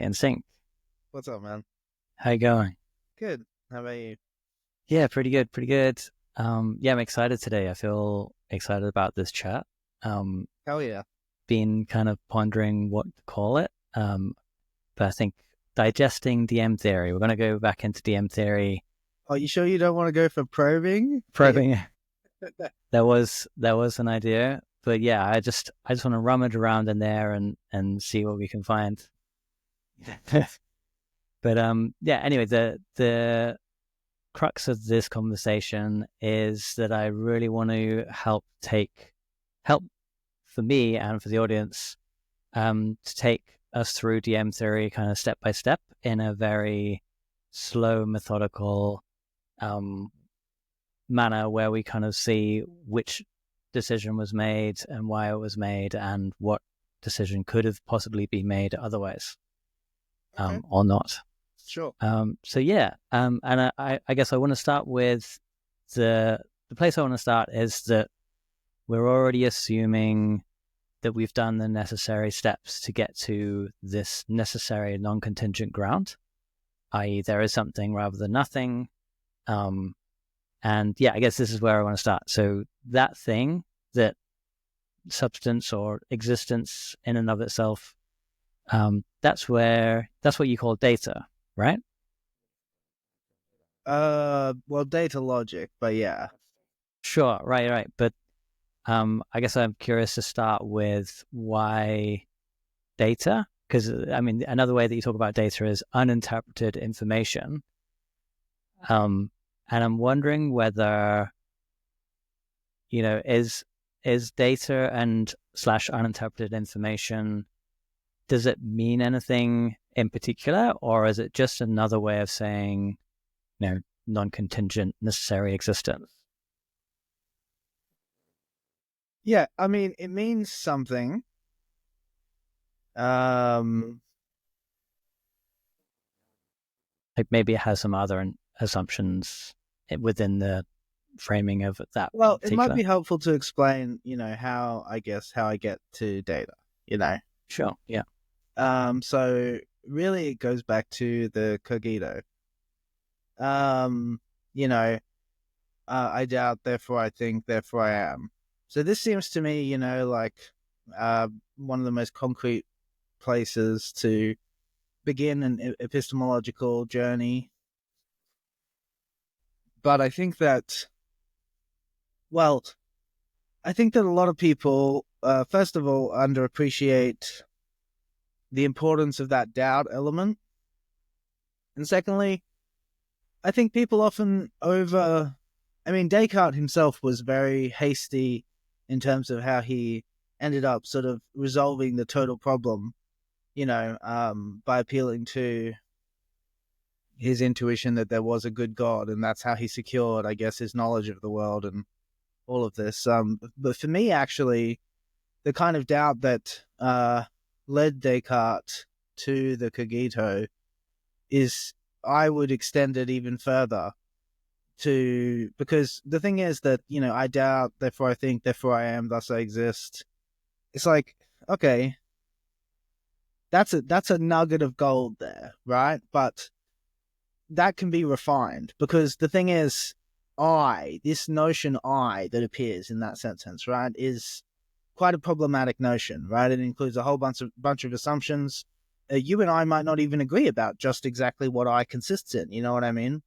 Insinq. What's up, man? How you going? Good. How about you? Yeah, pretty good, pretty good. Yeah, I'm excited today. I feel excited about this chat. Um, Hell yeah. been kind of pondering what to call it. But I think digesting DM theory. We're going to go back into DM theory. Are you sure you don't want to go for probing? Probing. There was an idea, but yeah, I just want to rummage around in there and see what we can find. But yeah. Anyway, the crux of this conversation is that I really want to help for me and for the audience to take us through DM theory kind of step by step in a very slow, methodical manner where we kind of see which decision was made and why it was made and what decision could have possibly been made otherwise Okay. or not. Sure. So yeah, and I guess I want to start with the place I want to start is that we're already assuming that we've done the necessary steps to get to this necessary non-contingent ground, i.e. there is something rather than nothing. And yeah, I guess this is where I want to start. So that thing, that substance or existence in and of itself, that's what you call data, right? Well, data logic, but yeah. Sure, right. But I guess I'm curious to start with why data, because I mean, another way that you talk about data is uninterpreted information. And I'm wondering whether, is data and / uninterpreted information, does it mean anything in particular, or is it just another way of saying, non-contingent necessary existence? Yeah, I mean, it means something. Like maybe it has some other assumptions within the framing of that Well, it might particular. be helpful to explain, how I get to data, Sure, yeah. So really it goes back to the Cogito. Um, you know, I doubt, therefore I think, therefore I am. So this seems to me, like one of the most concrete places to begin an epistemological journey. But I think that, well, I think that a lot of people, first of all, underappreciate the importance of that doubt element. And secondly, I think people often Descartes himself was very hasty in terms of how he ended up sort of resolving the total problem, by appealing to his intuition that there was a good God, and that's how he secured, I guess, his knowledge of the world and all of this. But for me, actually, the kind of doubt that led Descartes to the Cogito is, I would extend it even further because the thing is that, I doubt, therefore I think, therefore I am, thus I exist. It's like, okay, that's a nugget of gold there, right? But that can be refined, because the thing is, this notion that appears in that sentence, right, is quite a problematic notion, right? It includes a whole bunch of assumptions. You and I might not even agree about just exactly what I consists in. You know what I mean?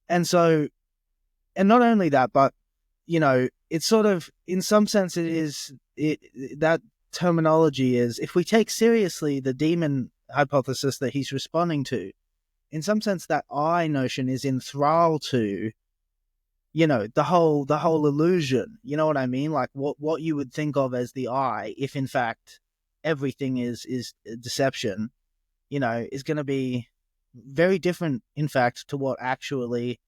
And so, and not only that, but it's sort of, in some sense, that terminology is, if we take seriously the demon hypothesis that he's responding to, in some sense, that I notion is in thrall to, the whole illusion. You know what I mean? Like what you would think of as the I, if in fact everything is deception, is going to be very different, in fact, to what actually,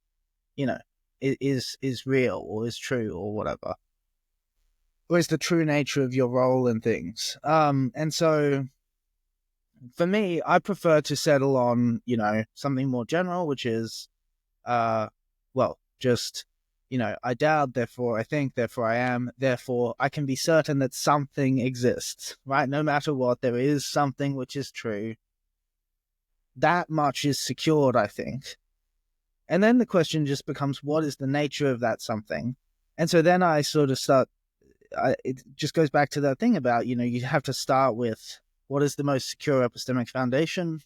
is real or is true or whatever, or is the true nature of your role in things. And so for me, I prefer to settle on, something more general, which is, just, I doubt, therefore I think, therefore I am, therefore I can be certain that something exists, right? No matter what, there is something which is true. That much is secured, I think. And then the question just becomes, what is the nature of that something? And so then I sort of it just goes back to that thing about, you have to start with what is the most secure epistemic foundation.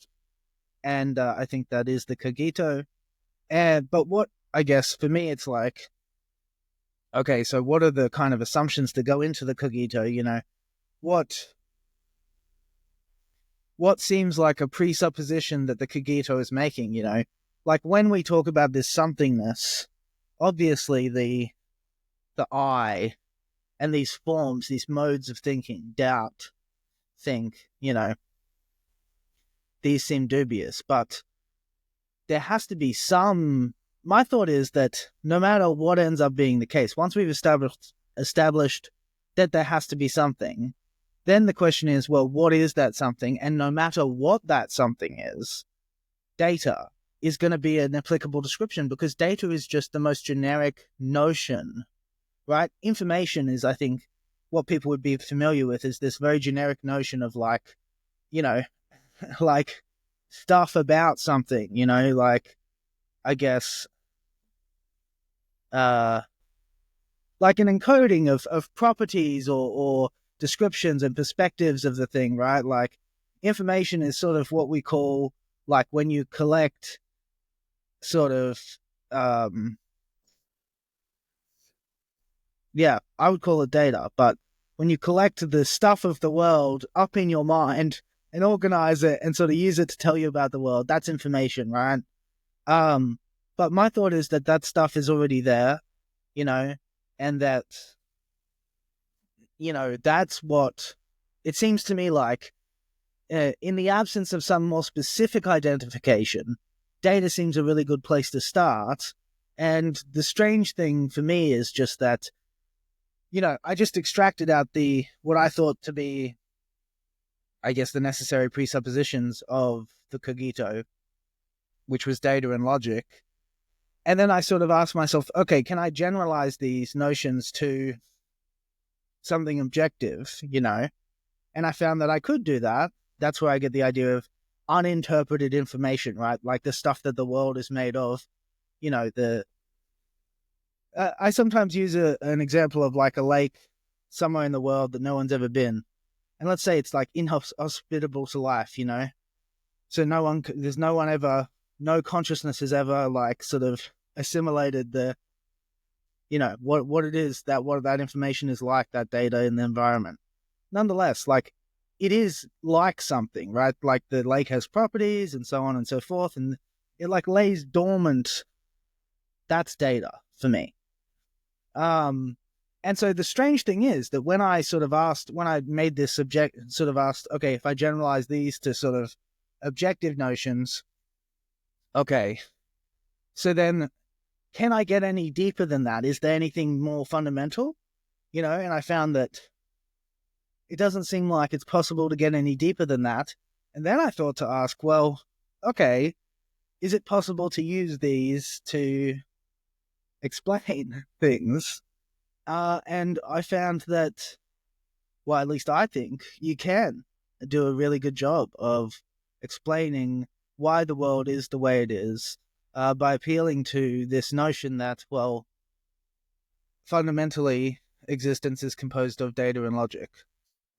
And I think that is the Cogito. But what, I guess, for me, it's like, okay, so what are the kind of assumptions that go into the Cogito? What seems like a presupposition that the Cogito is making, Like when we talk about this somethingness, obviously the I and these forms, these modes of thinking, doubt, think, these seem dubious, but there has to be some. My thought is that no matter what ends up being the case, once we've established that there has to be something, then the question is, well, what is that something? And no matter what that something is, data is going to be an applicable description, because data is just the most generic notion, right? Information is, I think, what people would be familiar with is this very generic notion of like, like stuff about something, like, I guess, like an encoding of properties or descriptions and perspectives of the thing, right? Like information is sort of what we call, like when you collect sort of, yeah, I would call it data, but when you collect the stuff of the world up in your mind and organize it and sort of use it to tell you about the world, that's information, right? But my thought is that that stuff is already there, and that, that's what it seems to me like, in the absence of some more specific identification, data seems a really good place to start. And the strange thing for me is just that, I just extracted out what I thought to be, I guess, the necessary presuppositions of the Cogito, which was data and logic. And then I sort of asked myself, okay, can I generalize these notions to something objective, And I found that I could do that. That's where I get the idea of uninterpreted information, right? Like the stuff that the world is made of, I sometimes use an example of like a lake somewhere in the world that no one's ever been. And let's say it's like inhospitable to life, So there's no consciousness has ever like sort of assimilated what it is, what that information is like, that data in the environment. Nonetheless, like it is like something, right? Like the lake has properties and so on and so forth, and it like lays dormant. That's data for me. And so the strange thing is that when I made this sort of asked, okay, if I generalize these to sort of objective notions, okay, so then can I get any deeper than that? Is there anything more fundamental? And I found that it doesn't seem like it's possible to get any deeper than that. And then I thought to ask, well, okay, is it possible to use these to explain things? And I found that, well, at least I think you can do a really good job of explaining why the world is the way it is, by appealing to this notion that, well, fundamentally, existence is composed of data and logic.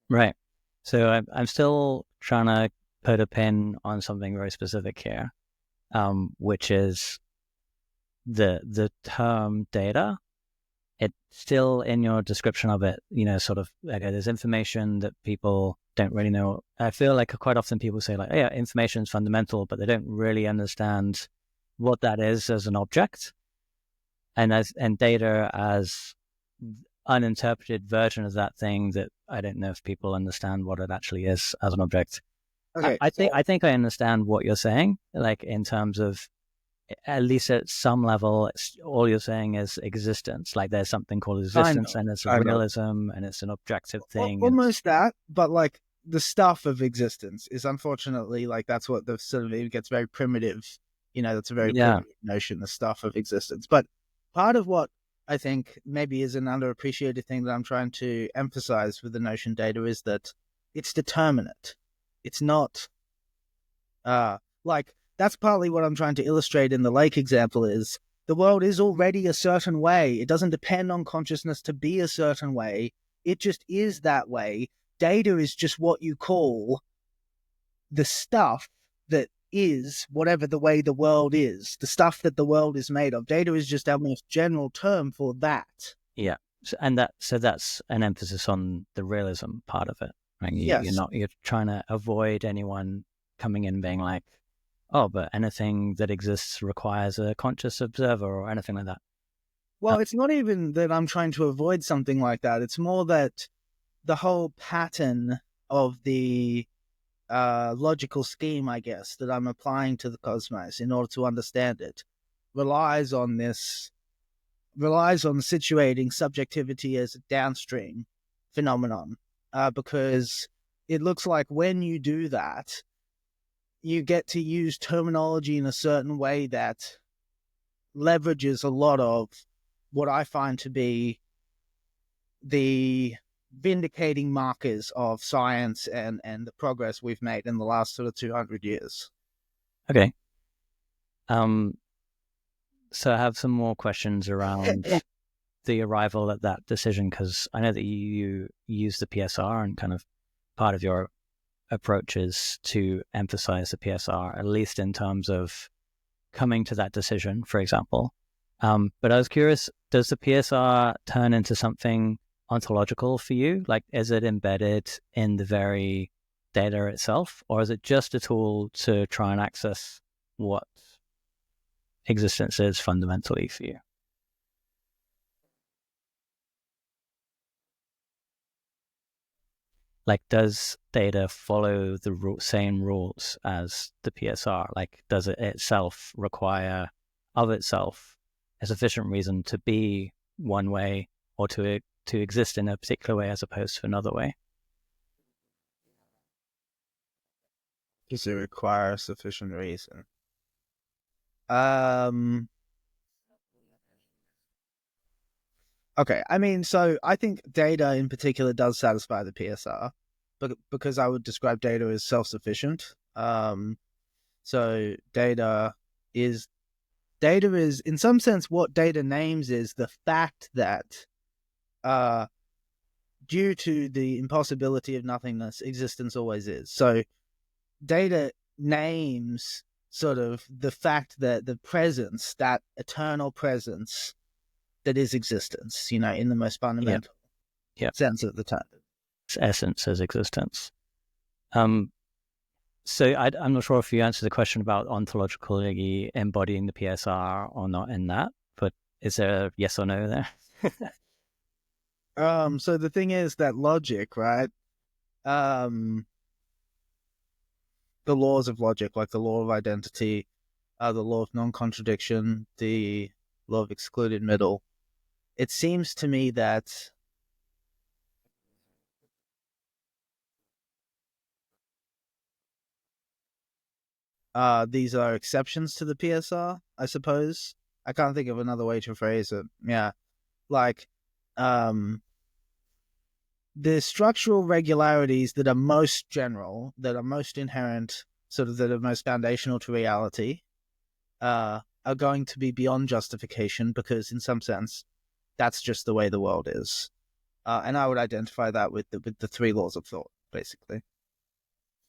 Right. So I'm still trying to put a pin on something very specific here, which is the term data. It's still in your description of it, sort of, okay, there's information that people don't really know. I feel like quite often people say like, oh, yeah, information is fundamental, but they don't really understand what that is as an object, and data as uninterpreted version of that thing that I don't know if people understand what it actually is as an object. Okay, I think I understand what you're saying, like in terms of, at least at some level, all you're saying is existence. Like there's something called existence, and it's a realism, and it's an objective thing. Almost that, but like the stuff of existence is unfortunately like that's what the sort of, it gets very primitive. That's a very primitive notion, the stuff of existence. But part of what I think maybe is an underappreciated thing that I'm trying to emphasize with the notion data is that it's determinate. It's not like that's partly what I'm trying to illustrate in the lake example is the world is already a certain way. It doesn't depend on consciousness to be a certain way. It just is that way. Data is just what you call the stuff that is whatever the way the world is, the stuff that the world is made of. Data is just our most general term for that. Yeah. So that's an emphasis on the realism part of it. Right? Yes. You're trying to avoid anyone coming in being like, oh, but anything that exists requires a conscious observer or anything like that. Well, it's not even that I'm trying to avoid something like that. It's more that the whole pattern of the logical scheme, I guess, that I'm applying to the cosmos in order to understand it relies on situating subjectivity as a downstream phenomenon, because it looks like when you do that, you get to use terminology in a certain way that leverages a lot of what I find to be the vindicating markers of science and the progress we've made in the last sort of 200 years. Okay. So I have some more questions around the arrival at that decision, because I know that you use the PSR and kind of part of your approach is to emphasize the PSR, at least in terms of coming to that decision, for example. But I was curious, does the PSR turn into something ontological for you? Like, is it embedded in the very data itself, or is it just a tool to try and access what existence is fundamentally for you? Like, does data follow the same rules as the PSR? Like, does it itself require of itself a sufficient reason to be one way or to exist in a particular way as opposed to another way? Does it require sufficient reason? Okay, I mean, so I think data in particular does satisfy the PSR, but because I would describe data as self-sufficient. So is data is in some sense what data names is the fact that due to the impossibility of nothingness, existence always is. So data names sort of the fact that the presence, that eternal presence that is existence, in the most fundamental sense of the term. Its essence as existence. So I'm not sure if you answered the question about ontologically embodying the PSR or not in that, but is there a yes or no there? So the thing is that logic, right? The laws of logic, like the law of identity, the law of non-contradiction, the law of excluded middle. It seems to me that these are exceptions to the PSR, I suppose. I can't think of another way to phrase it. Yeah. Like, the structural regularities that are most general, that are most inherent, sort of that are most foundational to reality, are going to be beyond justification because, in some sense, that's just the way the world is. And I would identify that with the three laws of thought, basically.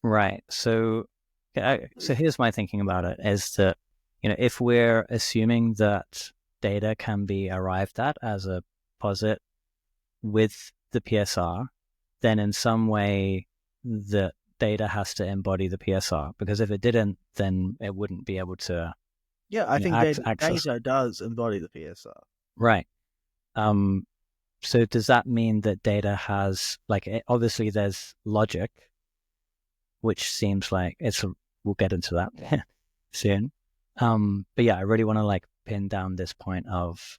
Right. So here's my thinking about it: is that if we're assuming that data can be arrived at as a posit with the PSR, then in some way the data has to embody the PSR, because if it didn't, then it wouldn't be able to. Yeah, I think data does embody the PSR. Right. So does that mean that data has, like, obviously there's logic, which seems like we'll get into that soon. But yeah, I really want to pin down this point of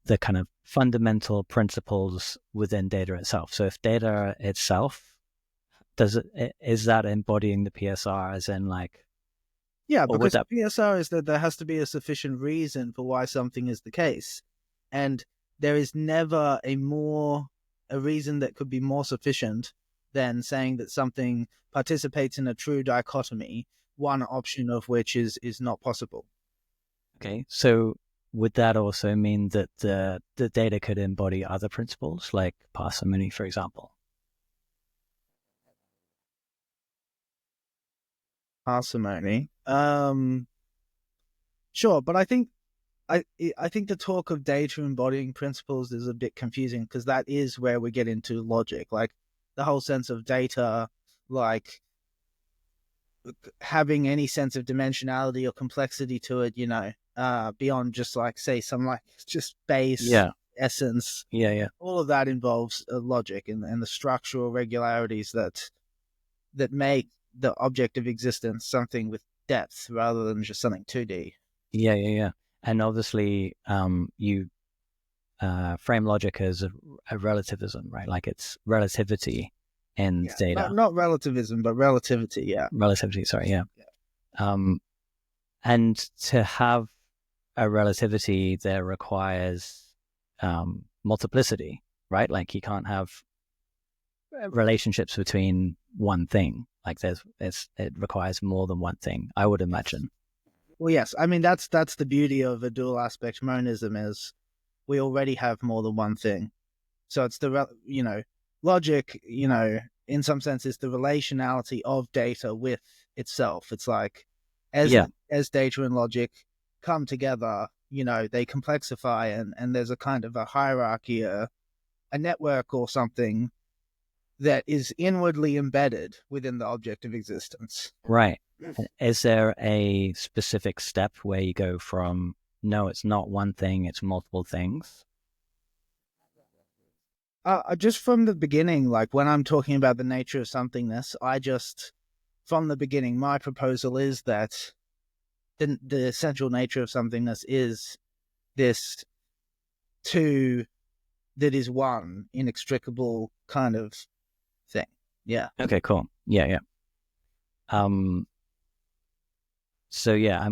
the kind of fundamental principles within data itself. So if data itself, is that embodying the PSR as in Yeah, because the PSR is that there has to be a sufficient reason for why something is the case. And there is never a reason that could be more sufficient than saying that something participates in a true dichotomy, one option of which is not possible. Okay, so would that also mean that the data could embody other principles, like parsimony, for example? Parsimony. Sure, but I think the talk of data embodying principles is a bit confusing, because that is where we get into logic, like the whole sense of data, like having any sense of dimensionality or complexity to it, beyond just like, say, some like just base essence. Yeah. All of that involves logic and the structural regularities that make the object of existence something with depth rather than just something 2D. Yeah. And obviously, you frame logic as a relativism, right? Like it's relativity in data. Not relativism, but relativity. Yeah. Relativity. Sorry. Yeah. And to have a relativity, there requires multiplicity, right? Like you can't have relationships between one thing. Like it requires more than one thing, I would imagine. Well, yes. I mean, that's the beauty of a dual aspect monism, is we already have more than one thing. So it's logic, in some sense, is the relationality of data with itself. It's like, as data and logic come together, they complexify, and there's a kind of a hierarchy, a network or something that is inwardly embedded within the object of existence. Right. Is there a specific step where you go from, no, it's not one thing, it's multiple things? Just from the beginning, like when I'm talking about the nature of somethingness, from the beginning, my proposal is that the essential nature of somethingness is this two that is one inextricable kind of thing. Yeah. Okay, cool. Yeah. So yeah,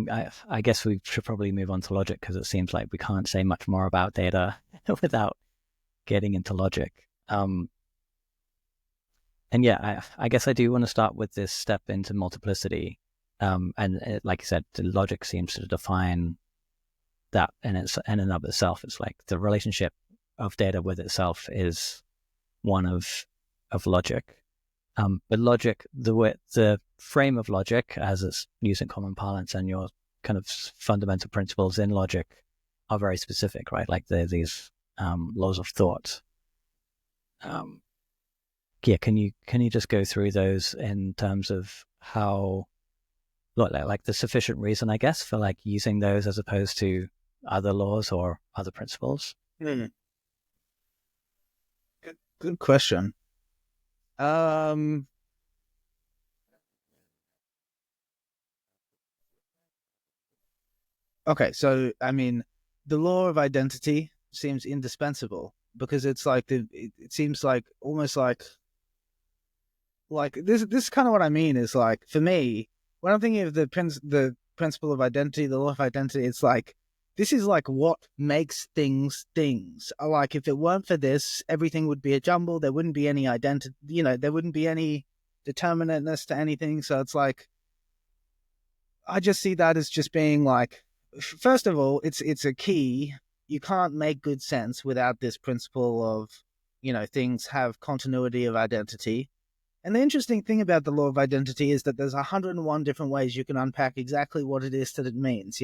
I guess we should probably move on to logic, because it seems like we can't say much more about data without getting into logic. And yeah, I guess I do want to start with this step into multiplicity. And like you said, the logic seems to define that in and of itself. It's like the relationship of data with itself is one of logic. But logic, the frame of logic, as it's used in common parlance, and your kind of fundamental principles in logic are very specific, right? Like they're these laws of thought. Can you just go through those in terms of how, like the sufficient reason, I guess, for like using those as opposed to other laws or other principles? Good question. Okay, so I mean, the law of identity seems indispensable, because it's like it seems like almost like this. This is kind of what I mean. Is like, for me, when I'm thinking of the principle of identity, the law of identity, it's like, this is like what makes things things. Like, if it weren't for this, everything would be a jumble. There wouldn't be any identity. There wouldn't be any determinateness to anything. So it's like, I just see that as just being like, first of all, it's a key. You can't make good sense without this principle of, things have continuity of identity. And the interesting thing about the law of identity is that there's 101 different ways you can unpack exactly what it is that it means,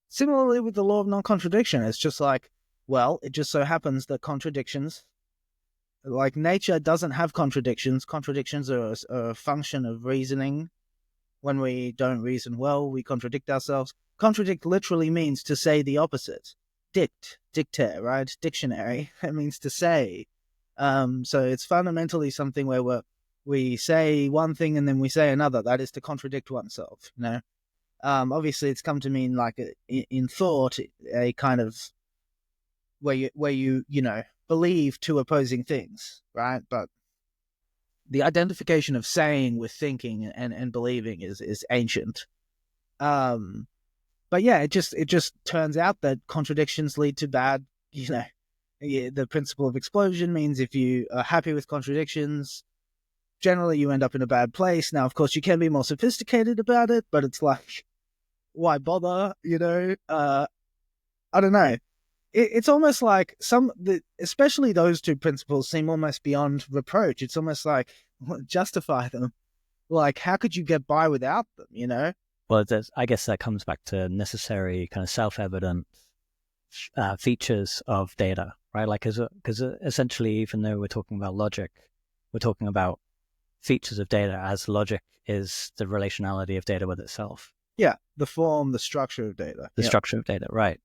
Similarly with the law of non-contradiction, it's just like, well, it just so happens that contradictions, like nature doesn't have contradictions. Contradictions are a function of reasoning. When we don't reason well, we contradict ourselves. Contradict literally means to say the opposite. Dictere, right? Dictionary. It means to say. So it's fundamentally something where we say one thing and then we say another. That is to contradict oneself, Obviously, it's come to mean, like, in thought, a kind of where you believe two opposing things, right? But the identification of saying with thinking and believing is ancient. but yeah, it just turns out that contradictions lead to bad, the principle of explosion means if you are happy with contradictions, generally you end up in a bad place. Now, of course, you can be more sophisticated about it, but it's like, why bother? I don't know. It's almost like especially those two principles seem almost beyond reproach. It's almost like, justify them. Like, how could you get by without them, Well, I guess that comes back to necessary kind of self-evident features of data, right? Like, because essentially, even though we're talking about logic, we're talking about features of data, as logic is the relationality of data with itself. Yeah, the form, the structure of data. The structure of data, right.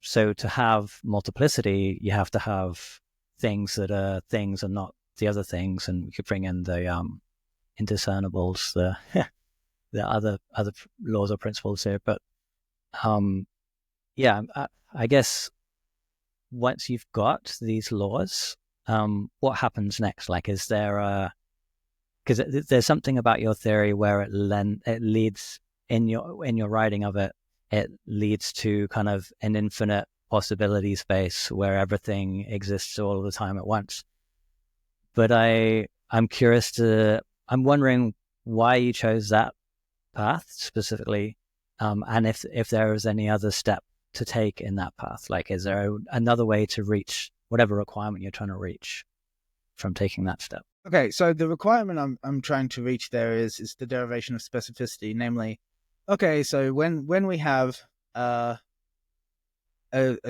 So to have multiplicity, you have to have things that are things and not the other things, and we could bring in the indiscernibles, the the other laws or principles here. But yeah, I guess once you've got these laws, what happens next? Like, is there because there's something about your theory where it leads in your writing of it, it leads to kind of an infinite possibility space where everything exists all the time at once. But I'm wondering why you chose that path specifically, and if there is any other step to take in that path. Like, is there another way to reach whatever requirement you're trying to reach from taking that step? Okay, so the requirement I'm trying to reach there is the derivation of specificity, namely, okay, so when we have a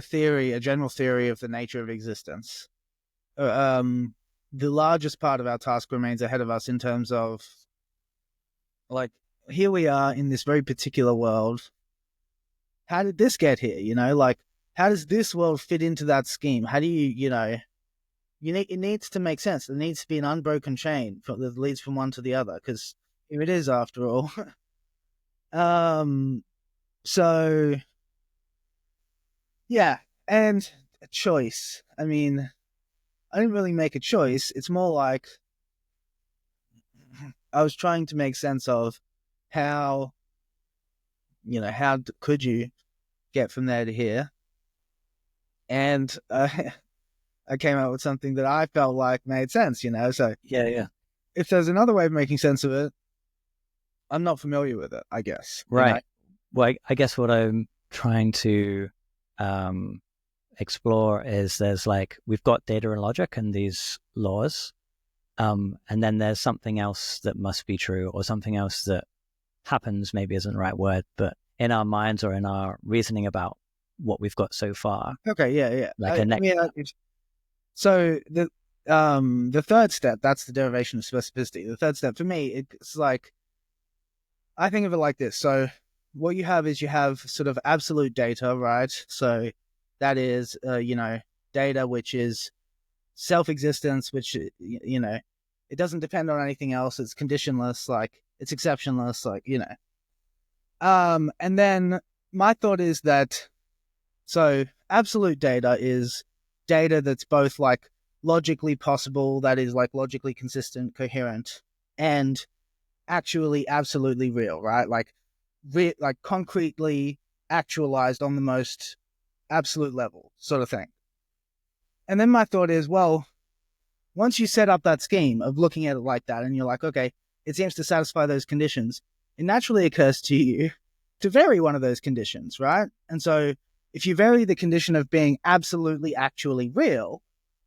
theory, a general theory of the nature of existence, the largest part of our task remains ahead of us in terms of, like, here we are in this very particular world. How did this get here? Like, how does this world fit into that scheme? How do it needs to make sense. There needs to be an unbroken chain that leads from one to the other, because here it is, after all. So, yeah, and a choice. I mean, I didn't really make a choice. It's more like I was trying to make sense of how could you get from there to here? And I came out with something that I felt like made sense, So Yeah. If there's another way of making sense of it, I'm not familiar with it, I guess. Right. Well, I guess what I'm trying to explore is we've got data and logic and these laws, and then there's something else that must be true, or something else that happens, maybe isn't the right word, but in our minds or in our reasoning about what we've got so far. Okay, yeah. Like so the third step, that's the derivation of specificity. The third step for me, it's like, I think of it like this. So what you have is you have sort of absolute data, right? So that is, data which is self-existence, which, it doesn't depend on anything else. It's conditionless, like it's exceptionless, like, and then my thought is that, so absolute data is data that's both like logically possible, that is like logically consistent, coherent, and actually absolutely real, right? Like concretely actualized on the most absolute level, sort of thing. And then my thought is, well, once you set up that scheme of looking at it like that, and you're like, okay, it seems to satisfy those conditions, it naturally occurs to you to vary one of those conditions, right? And so if you vary the condition of being absolutely actually real,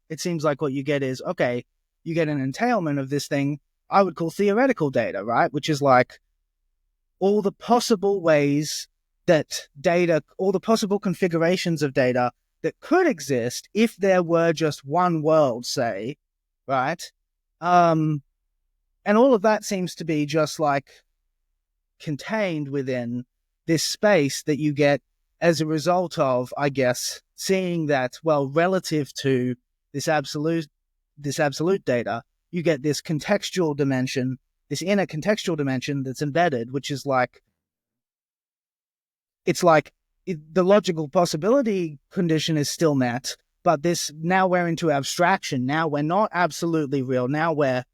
it seems like what you get is, okay, you get an entailment of this thing I would call theoretical data, right? Which is like all the possible ways that data, all the possible configurations of data that could exist if there were just one world, say, right? And all of that seems to be just like contained within this space that you get as a result of, I guess, seeing that, well, relative to this absolute data, you get this contextual dimension, this inner contextual dimension that's embedded, which is like, it's like the logical possibility condition is still met, but now we're into abstraction. Now we're not absolutely real. Now we're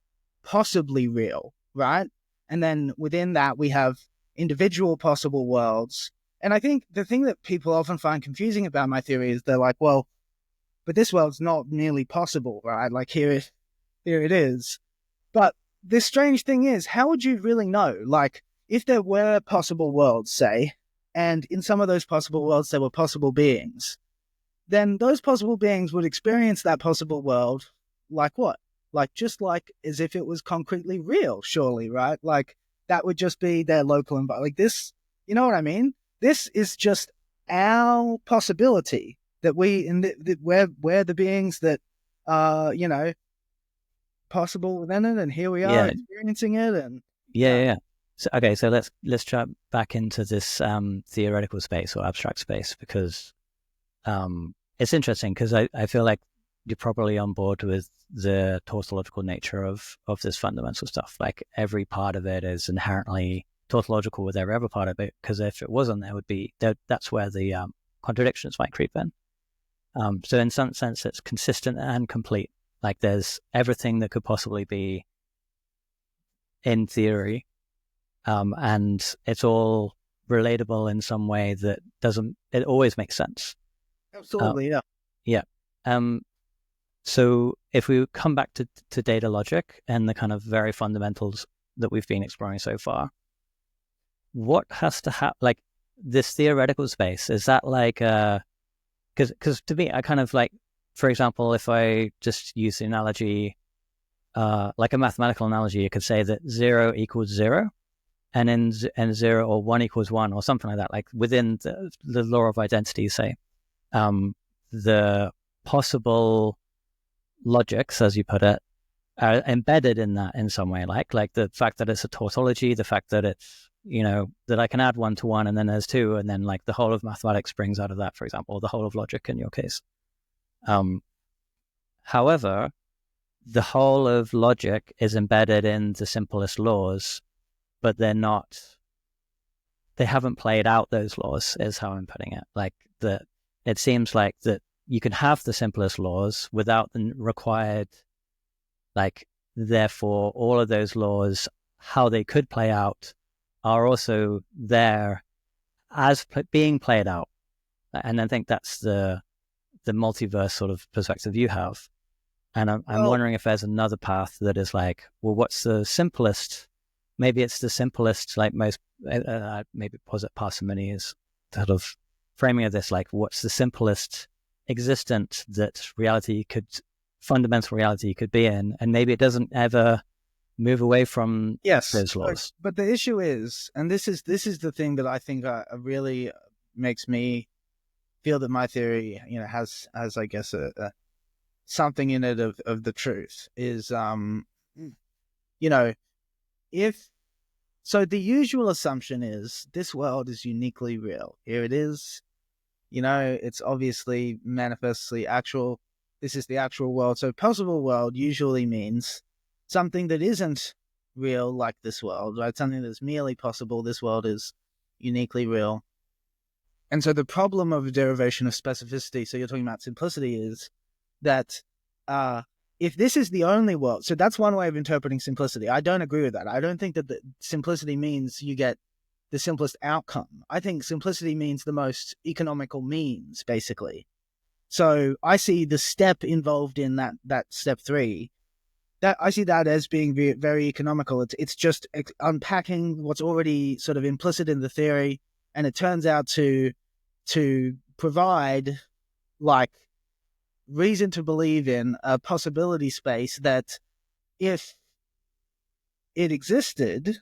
possibly real, right? And then within that, we have individual possible worlds. And I think the thing that people often find confusing about my theory is they're like, well, but this world's not nearly possible, right? Like here it is. But the strange thing is, how would you really know? Like, if there were possible worlds, say, and in some of those possible worlds there were possible beings, then those possible beings would experience that possible world like what? Like just like as if it was concretely real, surely, right? Like that would just be their local environment. Like this, you know what I mean? This is just our possibility that we we're the beings that you know, possible within it, and here we are experiencing it. And yeah. So, okay, so let's jump back into this theoretical space or abstract space, because it's interesting, because I feel like you're probably on board with the tautological nature of this fundamental stuff. Like every part of it is inherently tautological with every other part of it, because if it wasn't, that's where the contradictions might creep in. So in some sense, it's consistent and complete. Like there's everything that could possibly be in theory, and it's all relatable in some way that it always makes sense. Absolutely, yeah. So if we come back to data logic and the kind of very fundamentals that we've been exploring so far, what has to happen? Like this theoretical space, is that like because to me, I kind of like, for example, if I just use the analogy, like a mathematical analogy, you could say that 0 equals 0, and 0 or 1 equals 1 or something like that. Like within the law of identities, say, the possible logics, as you put it, are embedded in that in some way, like the fact that it's a tautology, the fact that it's, you know, that I can add 1 to 1 and then there's 2, and then like the whole of mathematics springs out of that, for example, or the whole of logic in your case. However, the whole of logic is embedded in the simplest laws, but they haven't played out those laws, is how I'm putting it. Like it seems like that you can have the simplest laws without the required, like, therefore all of those laws, how they could play out, are also there as being played out. And I think that's the multiverse sort of perspective you have. And I'm wondering if there's another path that is like, well, what's the simplest? Maybe it's the simplest, like most, maybe posit parsimony is sort of framing of this, like what's the simplest existent that fundamental reality could be in, and maybe it doesn't ever move away from those laws. But the issue is, and this is the thing that I think really makes me feel that my theory, you know, has I guess a something in it of the truth, is you know, so the usual assumption is this world is uniquely real. Here it is. You know, it's obviously manifestly actual. This is the actual world. So possible world usually means something that isn't real, like this world, right? Something that's merely possible. This world is uniquely real. And so the problem of a derivation of specificity, so you're talking about simplicity, is that if this is the only world, so that's one way of interpreting simplicity. I don't agree with that. I don't think that the simplicity means you get the simplest outcome. I think simplicity means the most economical means, basically. So I see the step involved in that step 3, that I see that as being very, very economical. It's just unpacking what's already sort of implicit in the theory, and it turns out to provide like reason to believe in a possibility space that, if it existed,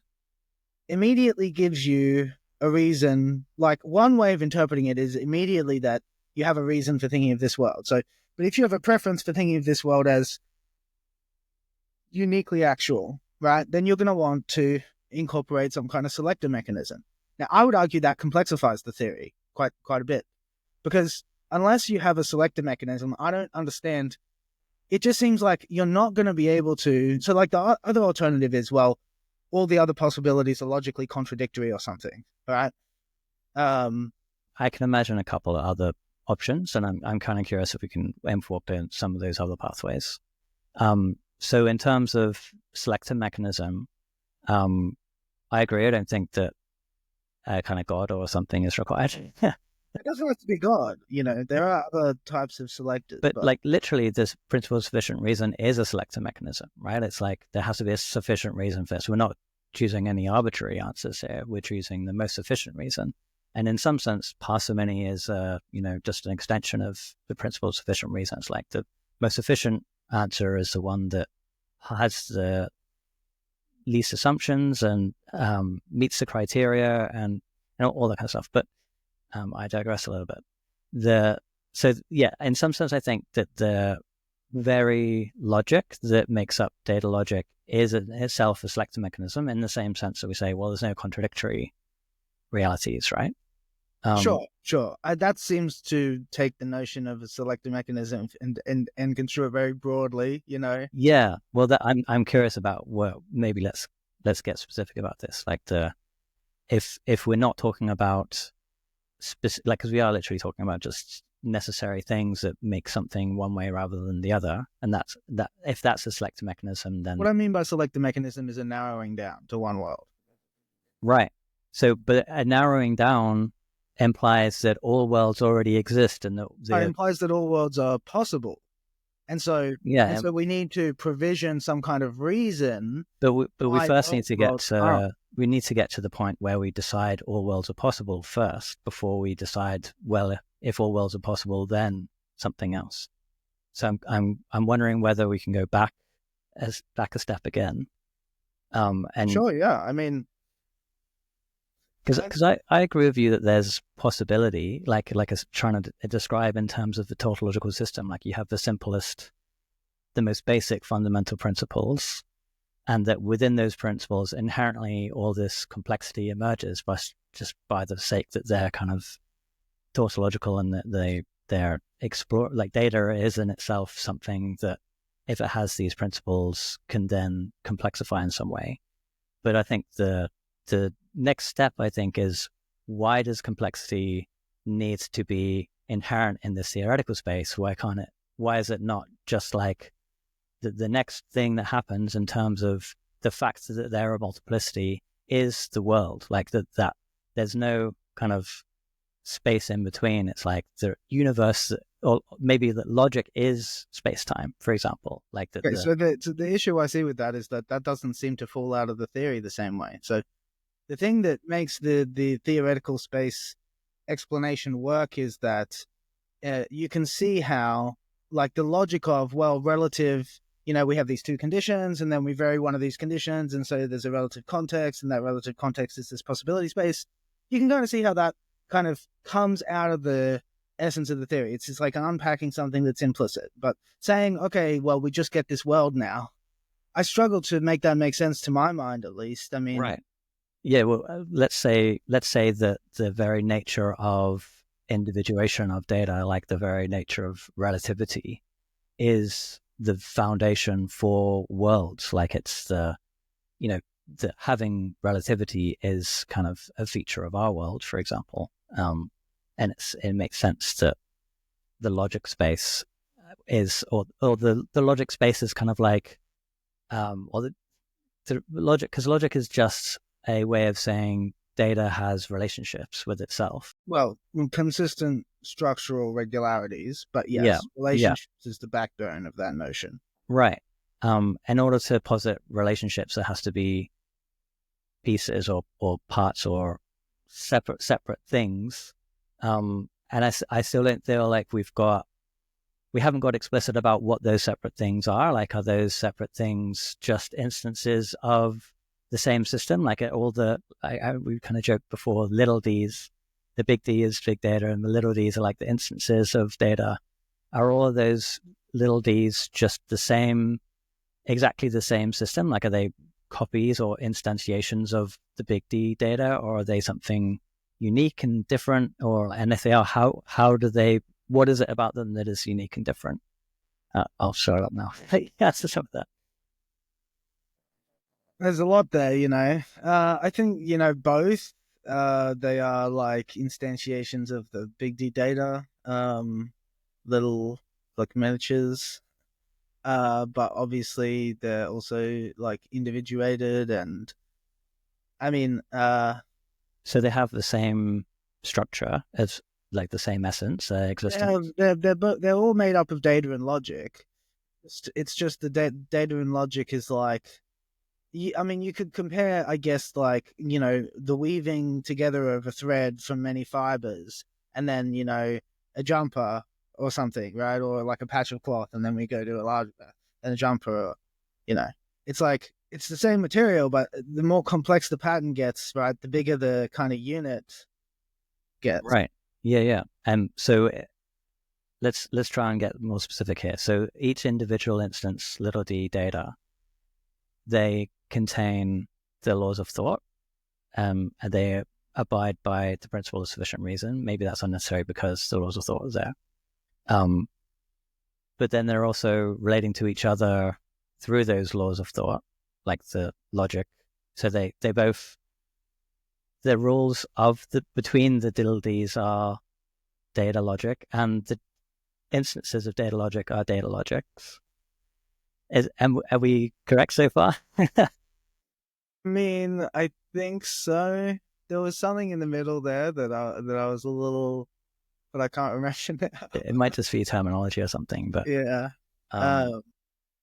immediately gives you a reason. Like one way of interpreting it is immediately that you have a reason for thinking of this world. So, but if you have a preference for thinking of this world as uniquely actual, right, then you're going to want to incorporate some kind of selector mechanism. Now, I would argue that complexifies the theory quite a bit, because unless you have a selector mechanism, I don't understand. It just seems like you're not going to be able to. So, like the other alternative is, well, all the other possibilities are logically contradictory or something, right? I can imagine a couple of other options, and I'm kind of curious if we can walk in some of those other pathways. So in terms of selector mechanism, I agree. I don't think that a kind of God or something is required. It doesn't have to be God. There are other types of selectors. But like literally, this principle of sufficient reason is a selector mechanism, right? It's like there has to be a sufficient reason for this. We're not choosing any arbitrary answers here. We're choosing the most sufficient reason. And in some sense, parsimony is, just an extension of the principle of sufficient reason. It's like the most sufficient answer is the one that has the least assumptions and meets the criteria and all that kind of stuff. But I digress a little bit. In some sense, I think that the very logic that makes up data logic is itself a selector mechanism in the same sense that we say, well, there's no contradictory realities, right? Sure. That seems to take the notion of a selector mechanism and construe it very broadly, Yeah. Well, I'm curious about. Well, maybe let's get specific about this. Like if we're not talking about because we are literally talking about just necessary things that make something one way rather than the other, and if that's a selector mechanism, then what I mean by selector mechanism is a narrowing down to one world, right? So, but a narrowing down implies that all worlds already exist, and it implies that all worlds are possible, and so so we need to provision some kind of reason. But we first need to get to the point where we decide all worlds are possible first, before we decide, well, if all worlds are possible, then something else. So I'm wondering whether we can go back a step again. And sure, yeah. I mean, because I agree with you that there's possibility, like trying to describe in terms of the tautological system. Like you have the simplest, the most basic fundamental principles, and that within those principles inherently all this complexity emerges just by the sake that they're kind of tautological and that they're explore. Like data is in itself something that, if it has these principles, can then complexify in some way. But I think the next step, I think, is why does complexity need to be inherent in this theoretical space? Why is it not just like the next thing that happens in terms of the fact that there are multiplicity is the world, like that there's no kind of space in between. It's like the universe, or maybe that logic is space-time, for example. Like so the issue I see with that is that doesn't seem to fall out of the theory the same way. So the thing that makes the theoretical space explanation work is that you can see how, like, the logic of, well, relative, we have these two conditions and then we vary one of these conditions, and so there's a relative context, and that relative context is this possibility space. You can kind of see how that kind of comes out of the essence of the theory. It's just like unpacking something that's implicit, but saying, okay, well, we just get this world now. I struggle to make that make sense to my mind, at least. I mean, right. Yeah, well, let's say that the very nature of individuation of data, like the very nature of relativity, is the foundation for worlds. Like it's the having relativity is kind of a feature of our world, for example. And it makes sense that the logic space is, or the logic space is kind of like, or the logic, because logic is just a way of saying data has relationships with itself. Well, consistent structural regularities, but yes, relationships is the backbone of that notion. Right. In order to posit relationships, there has to be pieces or parts or separate things. And I still don't feel like we haven't got explicit about what those separate things are. Like, are those separate things just instances of the same system? Like we kind of joked before, little d's, the big D is big data, and the little d's are like the instances of data. Are all of those little d's just exactly the same system? Like, are they copies or instantiations of the big D data, or are they something unique and different? And if they are, what is it about them that is unique and different? I'll shut up now. That's some of that. There's a lot there, I think, both. They are like instantiations of the big D data, little like miniatures. But obviously they're also like individuated, and I mean, So they have the same structure as like the same essence, existence. They're all made up of data and logic. It's just the data and logic is like, I mean, you could compare, I guess, like, the weaving together of a thread from many fibers, and then, a jumper or something, right? Or like a patch of cloth, and then we go to a larger and a jumper, or, it's like, it's the same material, but the more complex the pattern gets, right, the bigger the kind of unit gets. Right. Yeah, yeah. So let's try and get more specific here. So each individual instance, little d data, they contain the laws of thought, and they abide by the principle of sufficient reason. Maybe that's unnecessary because the laws of thought are there. But then they're also relating to each other through those laws of thought, like the logic. So the rules of between the little d's are data logic, and the instances of data logic are data logics. Are we correct so far? I mean, I think so. There was something in the middle there that I was a little, but I can't remember now. It might just be terminology or something, but yeah.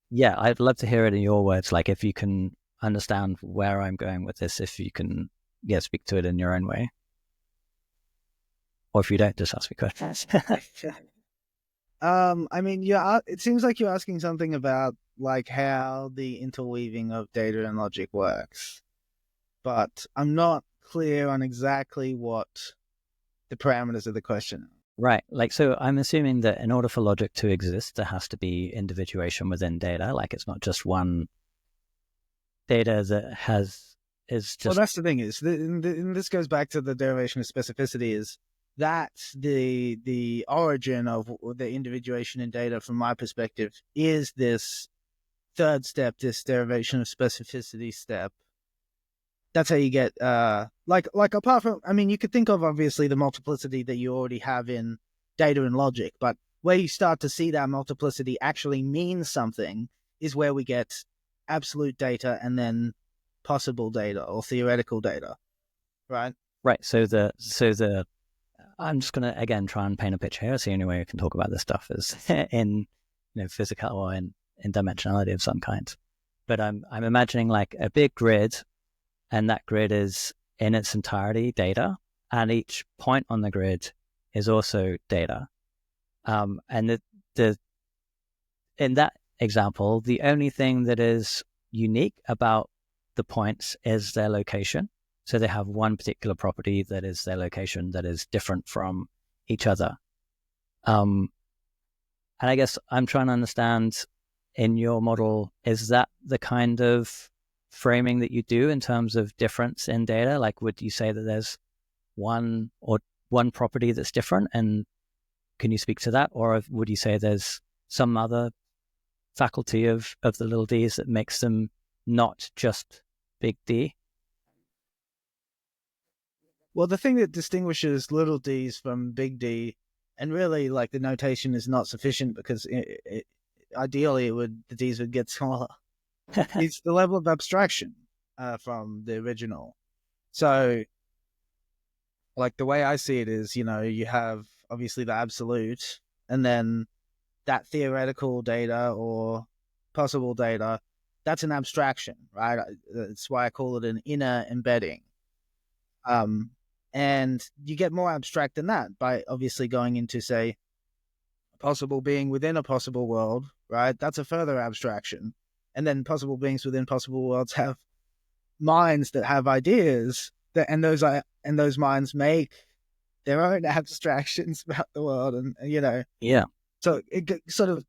Yeah, I'd love to hear it in your words. Like, if you can understand where I'm going with this, if you can, speak to it in your own way, or if you don't, just ask me questions. I mean, it seems like you're asking something about like how the interweaving of data and logic works, but I'm not clear on exactly what the parameters of the question are. Right. Like, so I'm assuming that in order for logic to exist, there has to be individuation within data. Like, it's not just one data that is just. Well, that's the thing is, and this goes back to the derivation of specificity, is that the origin of the individuation in data, from my perspective, is this third step, this derivation of specificity step. That's how you get, like apart from, I mean, you could think of obviously the multiplicity that you already have in data and logic, but where you start to see that multiplicity actually means something is where we get absolute data and then possible data or theoretical data, right? Right. So I'm just going to, again, try and paint a picture here. It's the only way we can talk about this stuff is in, physical or in dimensionality of some kind. But I'm imagining like a big grid, and that grid is in its entirety data, and each point on the grid is also data. And in that example, the only thing that is unique about the points is their location. So they have one particular property that is their location that is different from each other. And I guess I'm trying to understand, in your model, is that the kind of framing that you do in terms of difference in data? Like, would you say that there's one property that's different, and can you speak to that? Or would you say there's some other faculty of the little d's that makes them not just big D? Well, the thing that distinguishes little d's from big D, and really like the notation is not sufficient because ideally the d's would get smaller. It's the level of abstraction from the original. So, like the way I see it is, you have obviously the absolute, and then that theoretical data or possible data, that's an abstraction, right? That's why I call it an inner embedding. And you get more abstract than that by obviously going into, say, a possible being within a possible world, right? That's a further abstraction. And then possible beings within possible worlds have minds that have ideas and those minds make their own abstractions about the world, and Yeah. So it sort of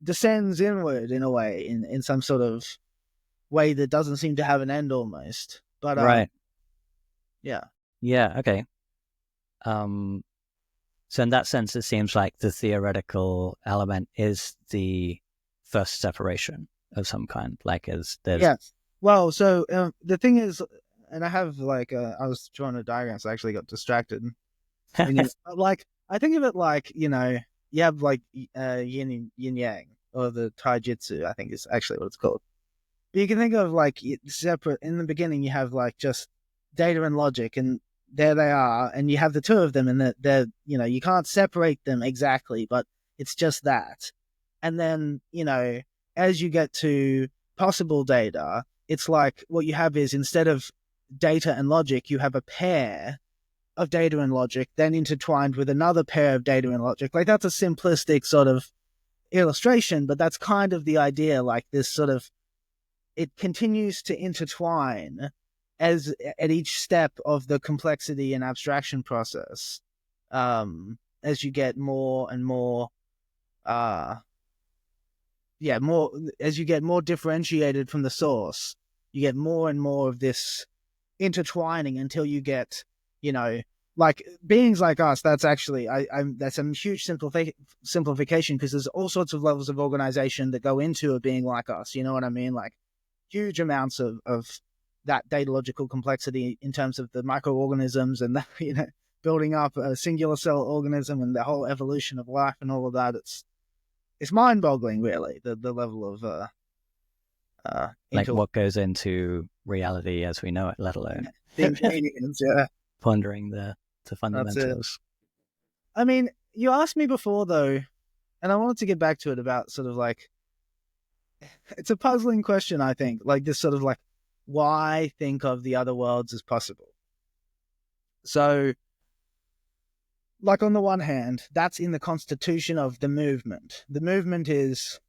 descends inward in a way, in some sort of way that doesn't seem to have an end almost. But right. Yeah. Yeah. Okay. So in that sense, it seems like the theoretical element is the first separation of some kind. Like, there's yes. Well, so the thing is, and I have I was drawing a diagram, so I actually got distracted. Like, I think of it like, you have like yin yang, or the taijutsu, I think is actually what it's called. But you can think of like separate. In the beginning, you have like just data and logic, and there they are, and you have the two of them, and they're you can't separate them exactly, but it's just that. And then as you get to possible data, it's like what you have is, instead of data and logic, you have a pair of data and logic then intertwined with another pair of data and logic. Like, that's a simplistic sort of illustration, but that's kind of the idea. Like, this sort of, it continues to intertwine as at each step of the complexity and abstraction process, as you get more and more as you get more differentiated from the source, you get more and more of this intertwining until you get, like beings like us. That's actually, that's a huge simplification, because there's all sorts of levels of organization that go into a being like us. You know what I mean? Like, huge amounts of that datalogical complexity in terms of the microorganisms and the, building up a singular cell organism and the whole evolution of life and all of that. It's mind-boggling, really, the level of like what goes into reality as we know it, let alone the ingredients. Yeah, pondering the fundamentals. I mean, you asked me before though, and I wanted to get back to it, about sort of like, it's a puzzling question, I think, like this sort of like, why think of the other worlds as possible? So, like, on the one hand, that's in the constitution of the movement. The movement is,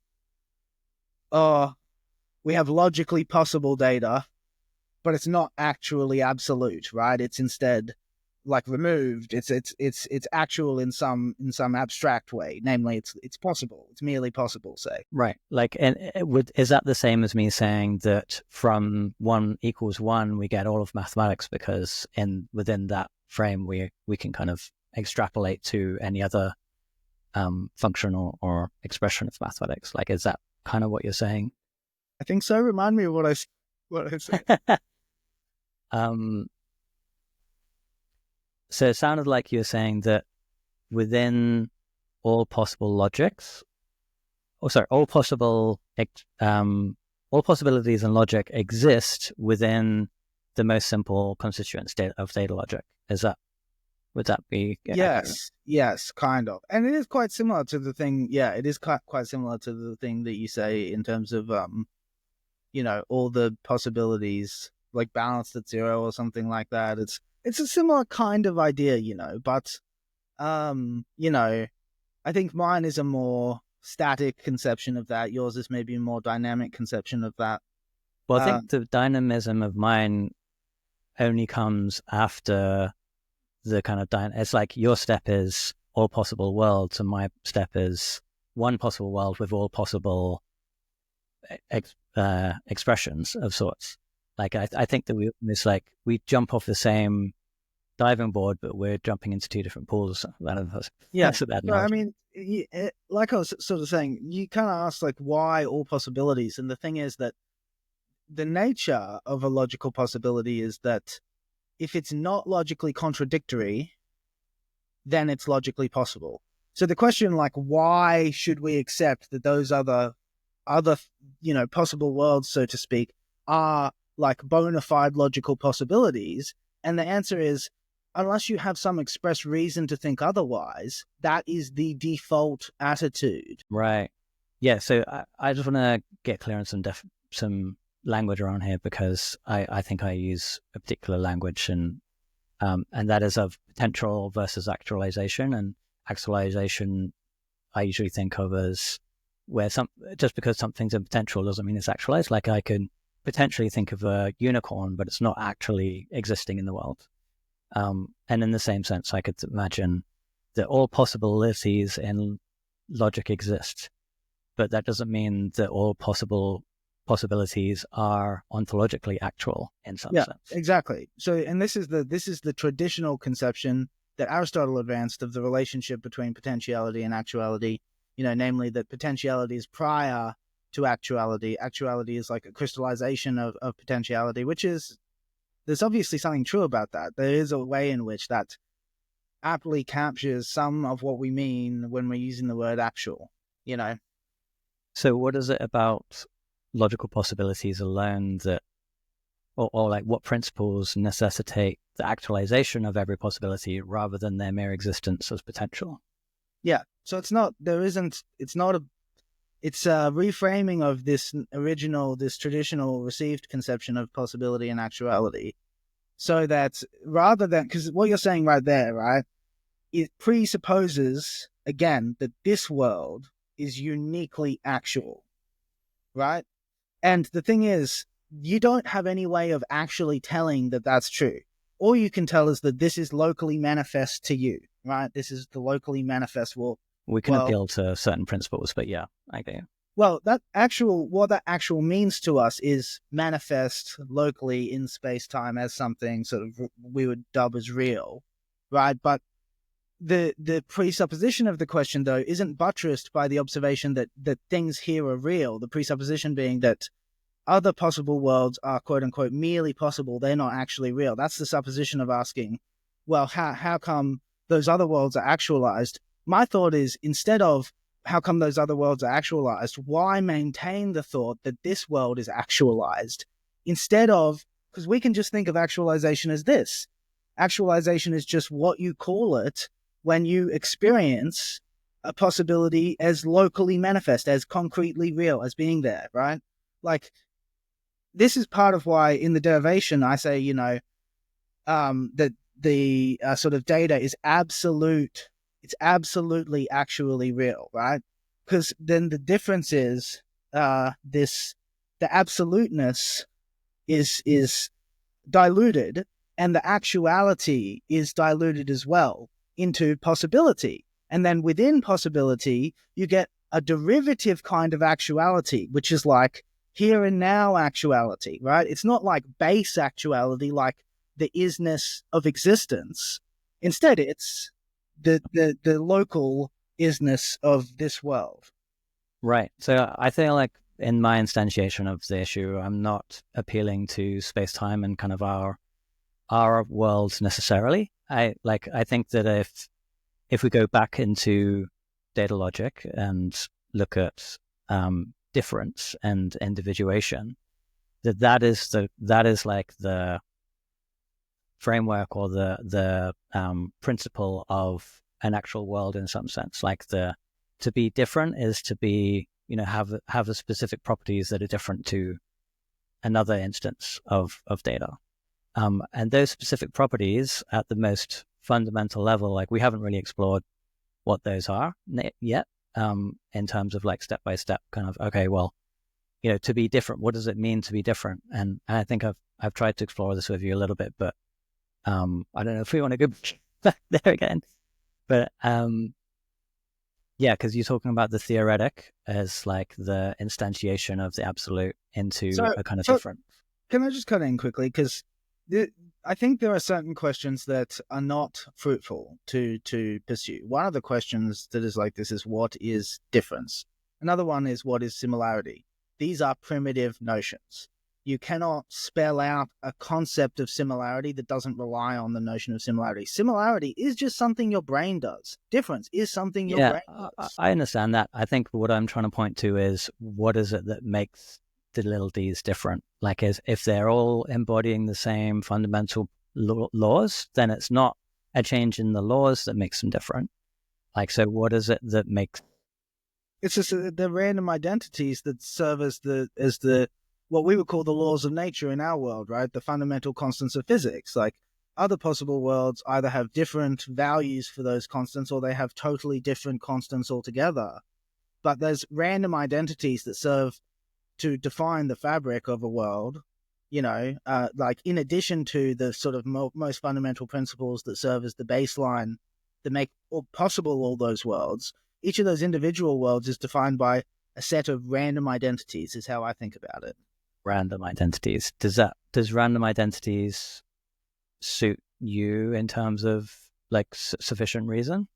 we have logically possible data, but it's not actually absolute, right? It's instead like removed. It's actual in some abstract way. Namely, it's possible. It's merely possible, say. Right. Like, and is that the same as me saying that from 1 = 1 we get all of mathematics, because within that frame we can kind of extrapolate to any other function or expression of mathematics? Like, is that kind of what you're saying? I think so. Remind me of what I said. So it sounded like you're saying that within all possible logics, all possibilities and logic exist within the most simple constituents of data logic. Would that be accurate? Yes, kind of. And it is quite similar to the thing. Yeah, it is quite similar to the thing that you say in terms of all the possibilities like balanced at 0 or something like that. It's a similar kind of idea, but I think mine is a more static conception of that. Yours is maybe a more dynamic conception of that. Well, I think the dynamism of mine only comes after the kind of it's like your step is all possible worlds, and my step is one possible world with all possible expressions of sorts. Like, I think that it's like we jump off the same diving board, but we're jumping into two different pools. Yeah. So I mean, like I was sort of saying, you kind of asked like, why all possibilities? And the thing is that the nature of a logical possibility is that if it's not logically contradictory, then it's logically possible. So the question, like, why should we accept that those other possible worlds, so to speak, are like bona fide logical possibilities? And the answer is, unless you have some express reason to think otherwise, that is the default attitude. Right. Yeah. So I just want to get clear on some language around here, because I think I use a particular language, and that is of potential versus actualization. And actualization, I usually think of as where just because something's a potential doesn't mean it's actualized. Like, I could potentially think of a unicorn, but it's not actually existing in the world. And in the same sense, I could imagine that all possibilities in logic exist, but that doesn't mean that all possibilities are ontologically actual in some sense. Exactly. So, and this is the traditional conception that Aristotle advanced of the relationship between potentiality and actuality. Namely that potentiality is prior to actuality. Actuality is like a crystallization of potentiality, which is, there's obviously something true about that. There is a way in which that aptly captures some of what we mean when we're using the word actual, So what is it about logical possibilities alone that or like what principles necessitate the actualization of every possibility rather than their mere existence as potential. Yeah. So it's a reframing of this traditional received conception of possibility and actuality. So that rather than, because what you're saying right there, right, it presupposes, again, that this world is uniquely actual, right? And the thing is, you don't have any way of actually telling that that's true. All you can tell is that this is locally manifest to you, right? This is the locally manifest world. We can appeal to certain principles, but yeah, I get you. Well, what that actual means to us is manifest locally in space-time as something sort of we would dub as real, right? But the presupposition of the question, though, isn't buttressed by the observation that things here are real. The presupposition being that other possible worlds are quote unquote merely possible. They're not actually real. That's the supposition of asking, well, how come those other worlds are actualized? My thought is, instead of how come those other worlds are actualized, why maintain the thought that this world is actualized? Instead of, because we can just think of actualization as this. Actualization is just what you call it when you experience a possibility as locally manifest, as concretely real, as being there, right? Like, this is part of why in the derivation I say, that the sort of data is absolute. It's absolutely actually real, right? Because then the difference is the absoluteness is diluted, and the actuality is diluted as well into possibility. And then within possibility, you get a derivative kind of actuality, which is like here and now actuality, right? It's not like base actuality, like the isness of existence. Instead, it's the local isness of this world. Right. So I feel like in my instantiation of the issue, I'm not appealing to space-time and kind of our worlds necessarily. I think that if we go back into data logic and look at difference and individuation, that is like the framework or the principle of an actual world in some sense. Like to be different is to be, have the specific properties that are different to another instance of data. And those specific properties at the most fundamental level, like we haven't really explored what those are yet, in terms of like step by step kind of, okay, well, to be different, what does it mean to be different? And I think I've tried to explore this with you a little bit, but I don't know if we want to go back there again. But yeah, because you're talking about the theoretic as like the instantiation of the absolute into a kind of different. Can I just cut in quickly? Because I think there are certain questions that are not fruitful to pursue. One of the questions that is like this is, what is difference? Another one is, what is similarity? These are primitive notions. You cannot spell out a concept of similarity that doesn't rely on the notion of similarity. Similarity is just something your brain does. Difference is something your brain does. I understand that. I think what I'm trying to point to is, what is it that makes the little d's different? Like, if they're all embodying the same fundamental laws, then it's not a change in the laws that makes them different. Like, so what is it that makes... It's just the random identities that serve as the what we would call the laws of nature in our world, right? The fundamental constants of physics. Like, other possible worlds either have different values for those constants, or they have totally different constants altogether. But there's random identities that serve to define the fabric of a world, like in addition to the sort of most fundamental principles that serve as the baseline that make possible all those worlds. Each of those individual worlds is defined by a set of random identities, is how I think about it. Random identities. Does random identities suit you in terms of like sufficient reason?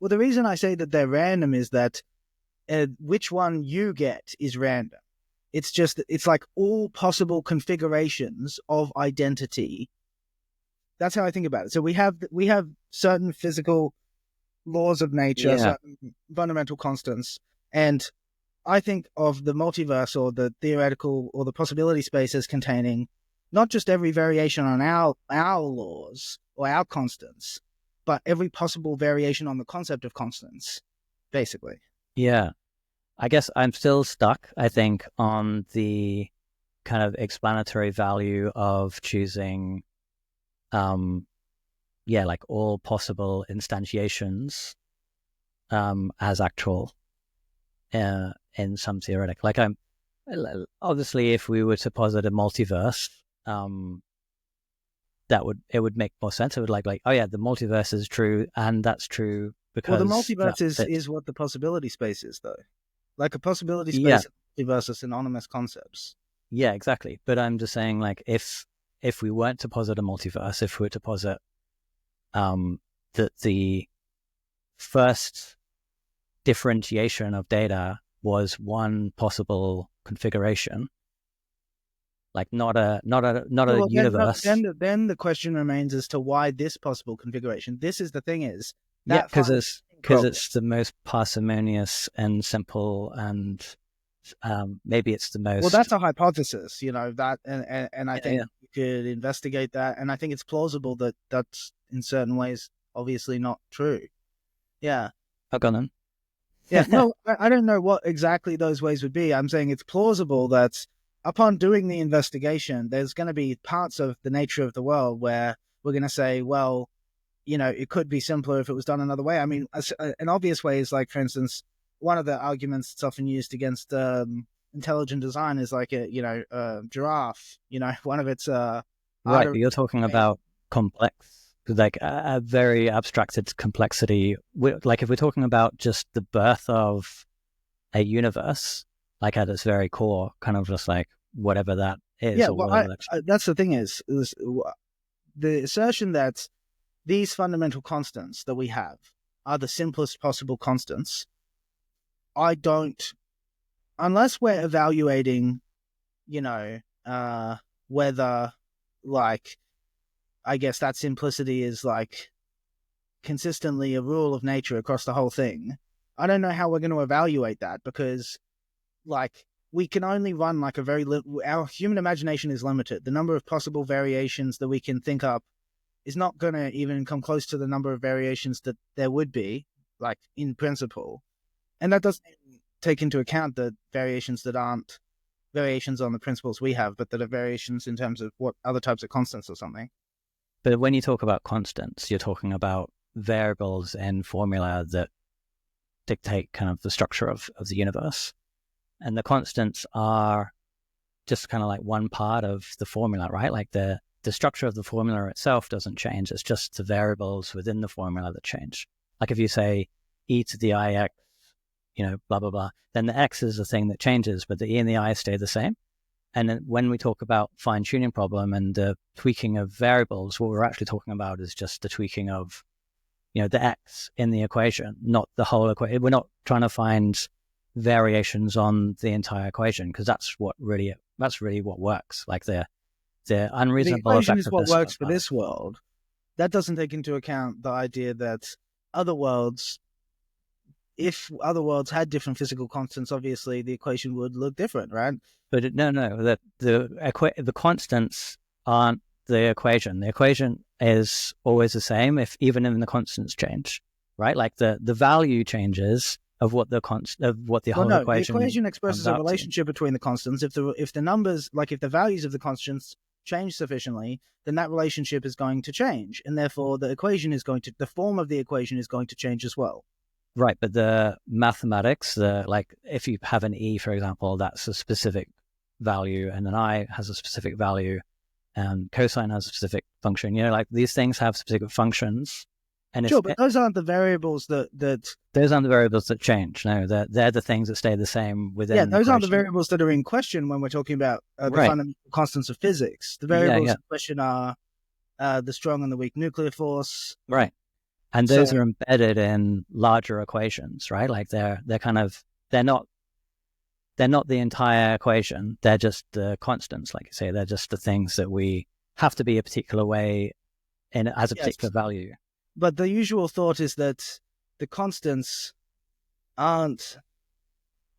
Well, the reason I say that they're random is that which one you get is random. It's like all possible configurations of identity. That's how I think about it. So we have certain physical laws of nature, certain fundamental constants, and I think of the multiverse or the theoretical or the possibility space as containing not just every variation on our laws or our constants, but every possible variation on the concept of constants, basically. Yeah. I guess I'm still stuck, I think, on the kind of explanatory value of choosing, like all possible instantiations as actual in some theoretic. Like I'm obviously, if we were to posit a multiverse, it would make more sense. It would like oh yeah, the multiverse is true, and that's true Well, the because multiverse is what the possibility space is, though. Like a possibility yeah, space and multiverse are synonymous concepts. yeah, exactly. But I'm just saying, like, if we weren't to posit a multiverse, if we were to posit that the first differentiation of data was one possible configuration, like not a Well, universe. then the question remains as to why this possible configuration. This is the thing is Yeah, that fine because problem. it's the most parsimonious and simple, and maybe it's the Well, most. that's a hypothesis, that, and I Yeah, think yeah. you could investigate that, and I think it's plausible that that's in certain ways obviously not true. Yeah. Oh, go on Yeah, then. no, I don't know what exactly those ways would be. I'm saying it's plausible that upon doing the investigation, there's going to be parts of the nature of the world where we're going to say, well, it could be simpler if it was done another way. I mean, an obvious way is like, for instance, one of the arguments that's often used against intelligent design is like a giraffe. One of its Right, arteries. but you're talking about complex, like a very abstracted complexity. Like if we're talking about just the birth of a universe, like at its very core, kind of just like whatever that is Yeah, or well, whatever that. that's the thing is the assertion that these fundamental constants that we have are the simplest possible constants. I don't, unless we're evaluating, whether, like, I guess that simplicity is like consistently a rule of nature across the whole thing. I don't know how we're going to evaluate that because, like, we can only run like our human imagination is limited. The number of possible variations that we can think up is not going to even come close to the number of variations that there would be, like in principle. And that doesn't take into account the variations that aren't variations on the principles we have, but that are variations in terms of what other types of constants or something. But when you talk about constants, you're talking about variables in formula that dictate kind of the structure of the universe. And the constants are just kind of like one part of the formula, right? Like the structure of the formula itself doesn't change. It's just the variables within the formula that change. Like if you say e to the ix, blah, blah, blah, then the x is the thing that changes, but the e and the I stay the same. And then when we talk about fine-tuning problem and the tweaking of variables, what we're actually talking about is just the tweaking of, the x in the equation, not the whole equation. We're not trying to find variations on the entire equation because that's really what works. Like the The unreasonable equation is what effectiveness works of for this world. That doesn't take into account the idea that other worlds, if other worlds had different physical constants, obviously the equation would look different, right? but no, the constants aren't the equation. The equation is always the same if even if the constants change, right? Like the value changes of what the Well, whole no, the equation equation comes expresses a out to. relationship between the constants. If the numbers, like if the values of the constants change sufficiently, then that relationship is going to change, and therefore the form of the equation is going to change as well. Right, but the mathematics, like if you have an e, for example, that's a specific value, and an I has a specific value, and cosine has a specific function. Like these things have specific functions, and if Sure, but those aren't the variables that those aren't the variables that change. No, they're the things that stay the same yeah, within an those aren't the equation. variables that are in question when we're talking about the Right. fundamental constants of physics. The Yeah. variables Yeah. in question are the strong and the weak nuclear force. Right. And So those are embedded in larger equations, right? Like they're not the entire equation. They're just the constants, like you say. They're just the things that we have to be a particular way in as a yes, particular value. but the usual thought is that the constants aren't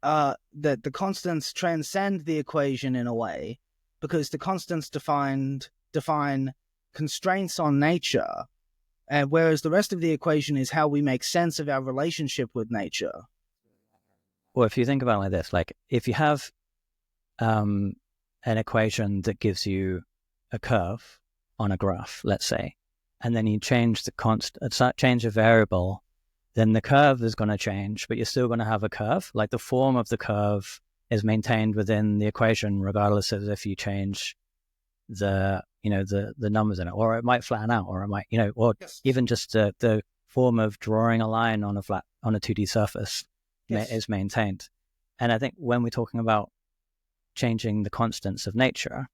that the constants transcend the equation in a way because the constants define constraints on nature, and whereas the rest of the equation is how we make sense of our relationship with nature. Well, if you think about it like this, like if you have an equation that gives you a curve on a graph, let's say, and then you change change a variable, then the curve is going to change, but you're still going to have a curve. Like the form of the curve is maintained within the equation, regardless of if you change the numbers in it, or it might flatten out, or it might, or yes, even just the form of drawing a line on a 2D surface, yes, is maintained. And I think when we're talking about changing the constants of nature,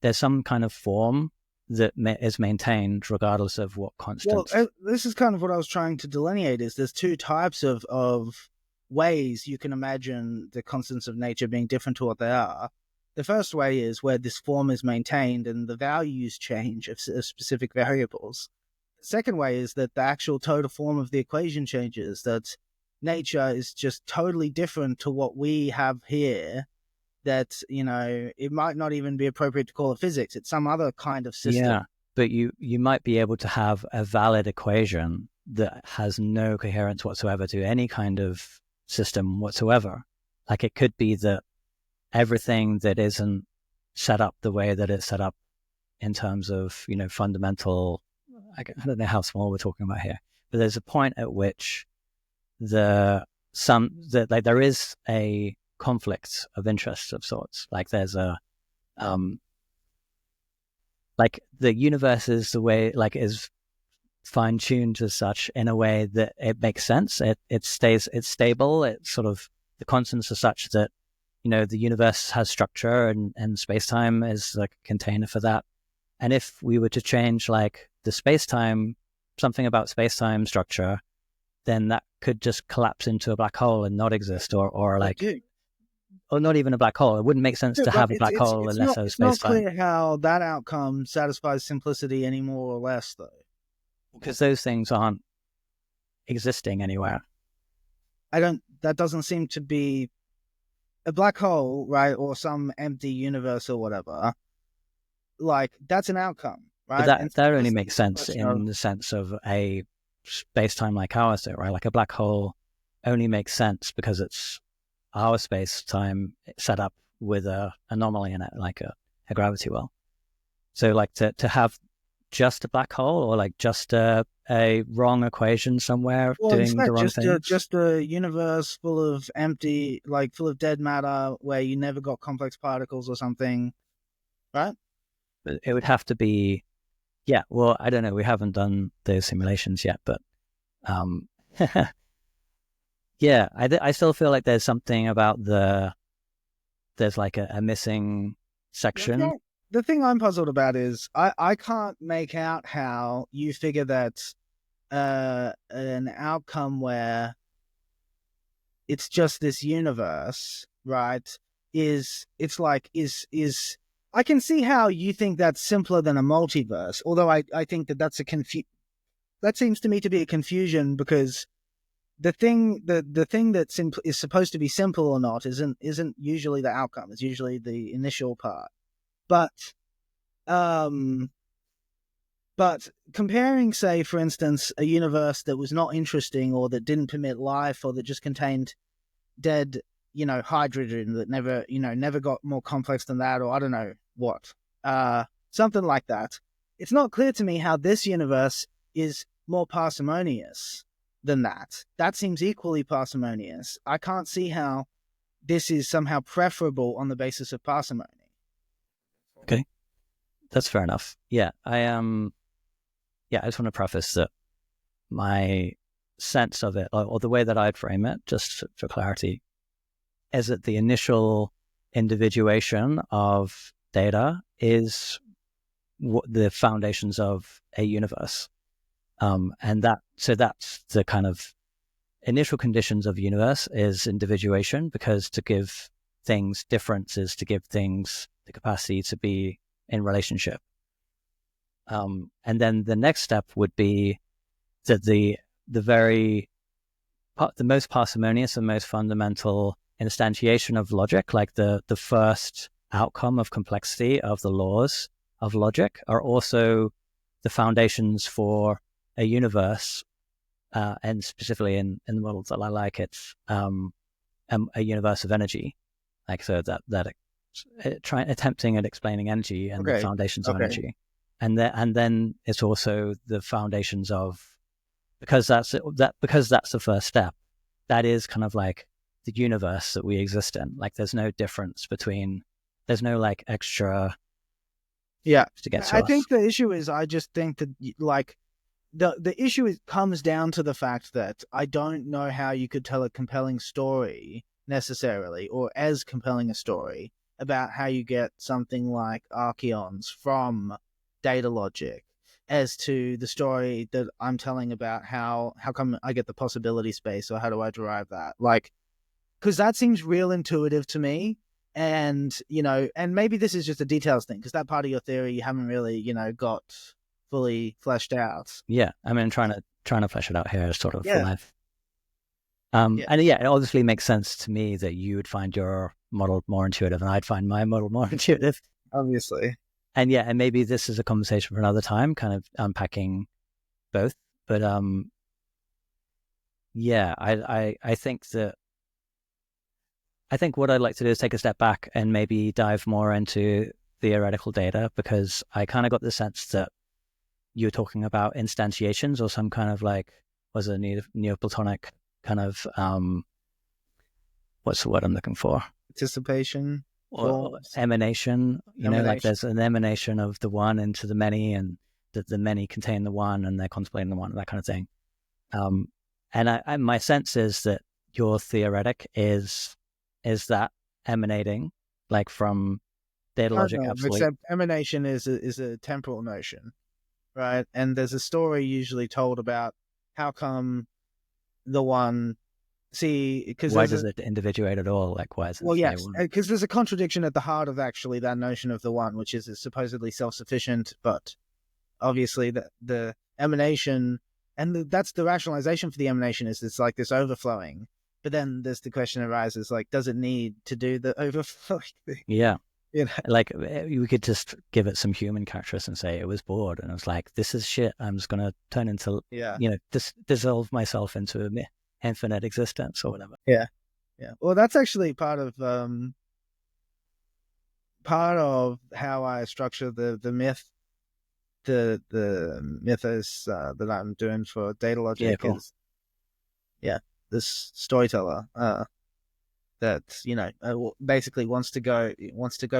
there's some kind of form that is maintained regardless of what constants. Well, this is kind of what I was trying to delineate, is there's two types of ways you can imagine the constants of nature being different to what they are. The first way is where this form is maintained and the values change of specific variables. The second way is that the actual total form of the equation changes, that nature is just totally different to what we have here, that, it might not even be appropriate to call it physics. It's some other kind of system. Yeah, but you might be able to have a valid equation that has no coherence whatsoever to any kind of system whatsoever. Like it could be that everything that isn't set up the way that it's set up in terms of, fundamental, I don't know how small we're talking about here, but there's a point at which there is a conflict of interest of sorts. Like there's a, like the universe is the way, like is fine tuned as such in a way that it makes sense. It's stable. It's sort of, the constants are such that, the universe has structure and space-time is like a container for that. And if we were to change like the space-time, something about space-time structure, then that could just collapse into a black hole and not exist, or like, or not even a black hole. It wouldn't make sense to have a black hole unless there was space-time. It's not clear how that outcome satisfies simplicity any more or less, though. Because those things aren't existing anywhere. That doesn't seem to be a black hole, right? Or some empty universe or whatever. Like, that's an outcome, right? But that only makes sense in the sense of a space-time like ours, right? Like a black hole only makes sense because it's our space-time set up with a anomaly in it, like a gravity well. So like to have just a black hole, or like just a wrong equation somewhere doing the wrong thing. Just a universe full of empty, like full of dead matter where you never got complex particles or something, right? It would have to be, yeah. Well, I don't know. We haven't done those simulations yet, but yeah, I still feel like there's something about there's like a missing section. Okay. The thing I'm puzzled about is I can't make out how you figure that an outcome where it's just this universe, right, is I can see how you think that's simpler than a multiverse, although I think that's that seems to me to be a confusion, because the thing that is supposed to be simple or not isn't usually the outcome. It's usually the initial part. But comparing, say, for instance, a universe that was not interesting, or that didn't permit life, or that just contained dead, hydrogen that never got more complex than that, or I don't know what, something like that. It's not clear to me how this universe is more parsimonious than that. That seems equally parsimonious. I can't see how this is somehow preferable on the basis of parsimony. Okay, that's fair enough. Yeah, I just want to preface that my sense of it, or the way that I'd frame it, just for clarity, is that the initial individuation of data is the foundations of a universe, and that's the kind of initial conditions of the universe is individuation, because to give things difference is to give things the capacity to be in relationship. And then the next step would be that the most parsimonious and most fundamental instantiation of logic, like the first outcome of complexity of the laws of logic are also the foundations for a universe, and specifically in the models that I like, it's a universe of energy. Like, so that attempting at explaining energy and the foundations of energy, and then it's also the foundations of, because that's the first step. That is kind of like the universe that we exist in. Like, there's no difference between, there's no like extra. Yeah, to get to I us. think the issue is, I just think that like the issue comes down to the fact that I don't know how you could tell a compelling story necessarily, or as compelling a story, about how you get something like archeons from data logic, as to the story that I'm telling about how come I get the possibility space, or how do I derive that? Like, because that seems real intuitive to me. And, and maybe this is just a details thing, because that part of your theory you haven't really, got fully fleshed out. Yeah, I mean, trying to flesh it out here is sort of for life. Yeah. And yeah, it obviously makes sense to me that you would find your model more intuitive and I'd find my model more intuitive. Obviously. And yeah, and maybe this is a conversation for another time, kind of unpacking both. But yeah, I think what I'd like to do is take a step back and maybe dive more into theoretical data, because I kind of got the sense that you're talking about instantiations, or some kind of like, was a Neoplatonic kind of what's the word I'm looking for? Anticipation or emanation. Like there's an emanation of the one into the many, and the many contain the one, and they're contemplating the one, that kind of thing. And my sense is that your theoretic is that emanating, like, from data logic. Absolutely. Except emanation is a temporal notion, right? And there's a story usually told about how come the one. See, because why does it individuate at all? Like, why is it? Well, yes, because there's a contradiction at the heart of actually that notion of the one, which is supposedly self-sufficient, but obviously the emanation, and that's the rationalization for the emanation, is it's like this overflowing. But then there's the question arises, like, does it need to do the overflowing thing? Yeah. Like, we could just give it some human characteristics and say it was bored, and it was like, this is shit. I'm just going to turn into, dissolve myself into a infinite existence or whatever. Yeah. Well, that's actually part of how I structure the myth, the mythos that I'm doing for data logic. Yeah, cool. Is this storyteller that basically wants to go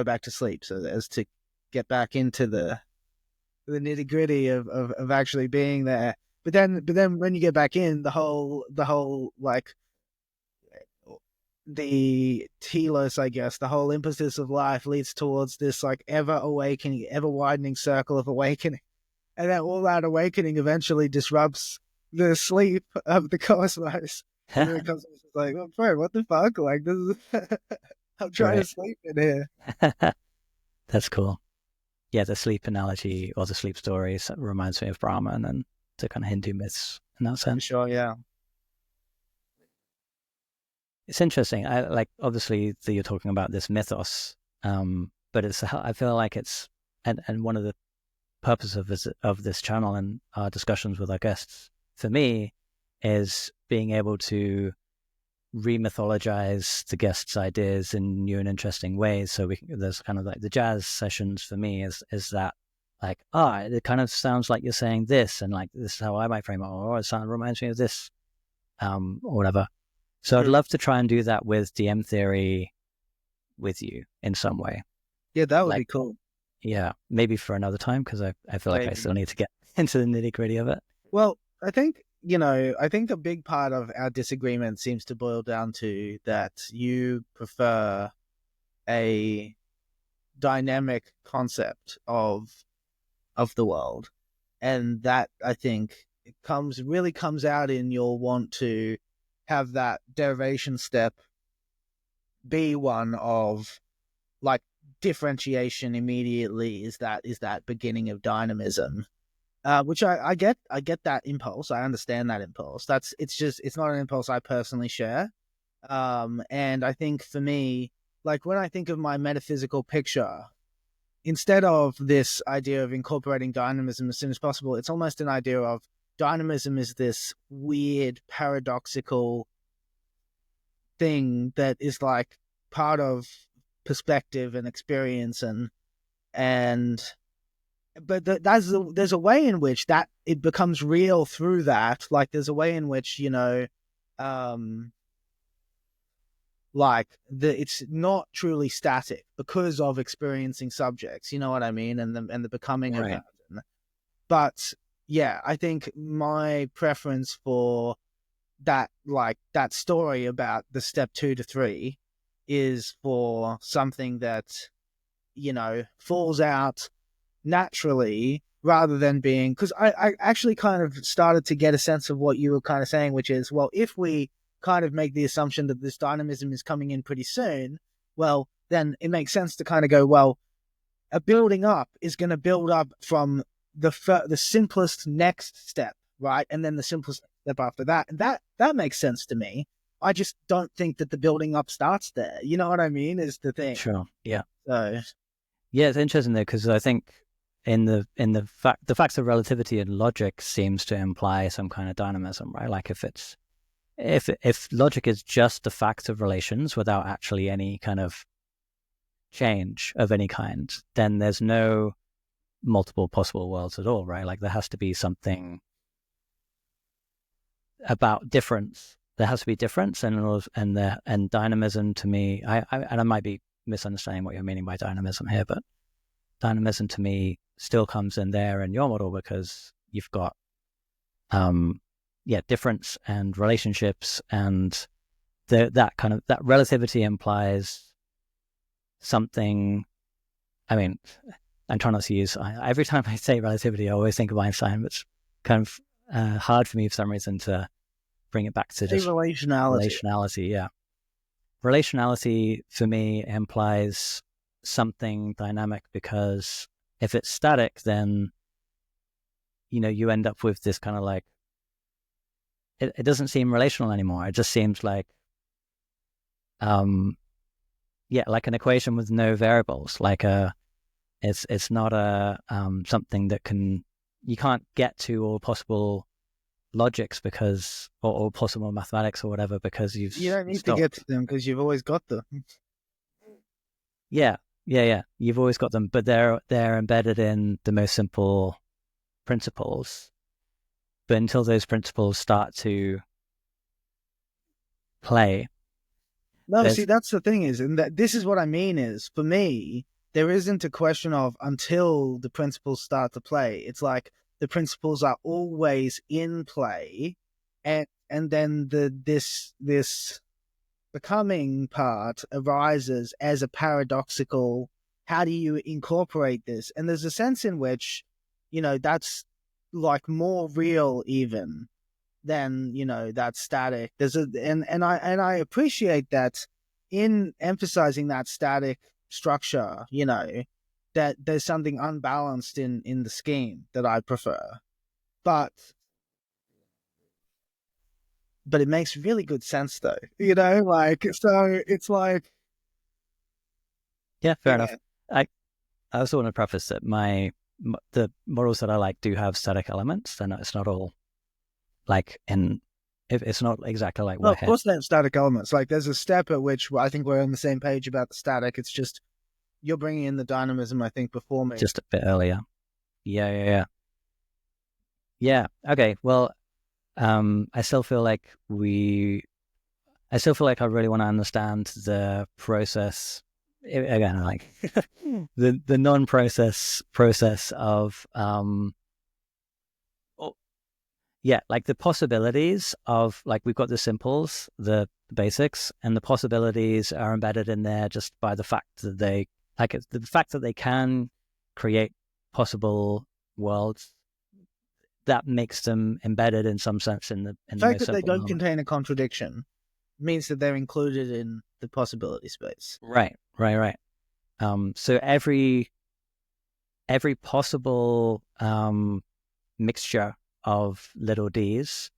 back to sleep, so as to get back into the nitty gritty of actually being there. But then when you get back in, the whole like the telos, I guess, the whole impetus of life leads towards this like ever awakening, ever widening circle of awakening, and then all that awakening eventually disrupts the sleep of the cosmos. And then the cosmos is like, oh, bro, what the fuck? Like, this is I'm trying to sleep in here. That's cool. Yeah, the sleep analogy, or the sleep story, reminds me of Brahma, and then the kind of Hindu myths in that sense. Sure, yeah. It's interesting. I like, obviously, that you're talking about this mythos, but I feel like it's, and one of the purposes of this channel and our discussions with our guests, for me, is being able to remythologize the guests' ideas in new and interesting ways. So there's kind of like the jazz sessions for me is that, like, it kind of sounds like you're saying this, and like, this is how I might frame it, or it reminds me of this, or whatever. So I'd love to try and do that with DMTheory with you in some way. Yeah, that would be cool. Yeah, maybe for another time, because I feel like I still need to get into the nitty gritty of it. Well, I think a big part of our disagreement seems to boil down to that you prefer a dynamic concept of the world, and that, I think, really comes out in your want to have that derivation step be one of like differentiation immediately, is that beginning of dynamism. Which I get that impulse. I understand that impulse. It's not an impulse I personally share. And I think for me, like when I think of my metaphysical picture, instead of this idea of incorporating dynamism as soon as possible, it's almost an idea of dynamism is this weird, paradoxical thing that is like part of perspective and experience, but there's a way in which that it becomes real through that. Like there's a way in which, like it's not truly static because of experiencing subjects, you know what I mean, and the becoming of Right. that. But yeah, I think my preference for that, like that story about the step 2 to 3, is for something that falls out naturally, rather than being, because I actually kind of started to get a sense of what you were kind of saying, which is, well, if we kind of make the assumption that this dynamism is coming in pretty soon, well, then it makes sense to kind of go, well, a building up is going to build up from the simplest next step, right? And then the simplest step after that. And that makes sense to me. I just don't think that the building up starts there. You know what I mean? Is the thing. Sure. Yeah. So yeah, it's interesting though, because I think in the facts of relativity and logic seems to imply some kind of dynamism, right? Like if logic is just the facts of relations without actually any kind of change of any kind, then there's no multiple possible worlds at all, right? Like there has to be something about difference. There has to be difference, and dynamism to me, I might be misunderstanding what you're meaning by dynamism here, but dynamism to me still comes in there in your model because you've got difference and relationships, and that relativity implies something. I mean, I'm trying not to use, every time I say relativity, I always think of Einstein, but it's kind of hard for me for some reason to bring it back to just relationality. Yeah. Relationality for me implies something dynamic, because if it's static, then you end up with this kind of like, it doesn't seem relational anymore. It just seems like like an equation with no variables. Like it's not a something that you can't get to all possible logics because or possible mathematics or whatever, because you don't need stopped. to get to them because you've always got them. Yeah. You've always got them, but they're embedded in the most simple principles. But until those principles start to play, no, see, that's the thing is, and this is what I mean is, for me, there isn't a question of until the principles start to play. It's like the principles are always in play, and then this becoming part arises as a paradoxical, how do you incorporate this? And there's a sense in which, that's like more real even than, that static. And I appreciate that in emphasizing that static structure, that there's something unbalanced in the scheme that I prefer. But it makes really good sense though, like, so it's like, yeah, fair enough. I also want to preface that the models that I like do have static elements, and it's not all like it's not exactly like well, of course they have static elements. Like there's a step at which I think we're on the same page about the static. It's just you're bringing in the dynamism, I think, before me. Just a bit earlier. Yeah. Okay. Well, I still feel like I really want to understand the process again, like the non-process process of like the possibilities of, like, we've got the simples, the basics, and the possibilities are embedded in there just by the fact that they can create possible worlds. That makes them embedded in some sense in the fact that they don't contain a contradiction means that they're included in the possibility space. Right. So every possible mixture of little d's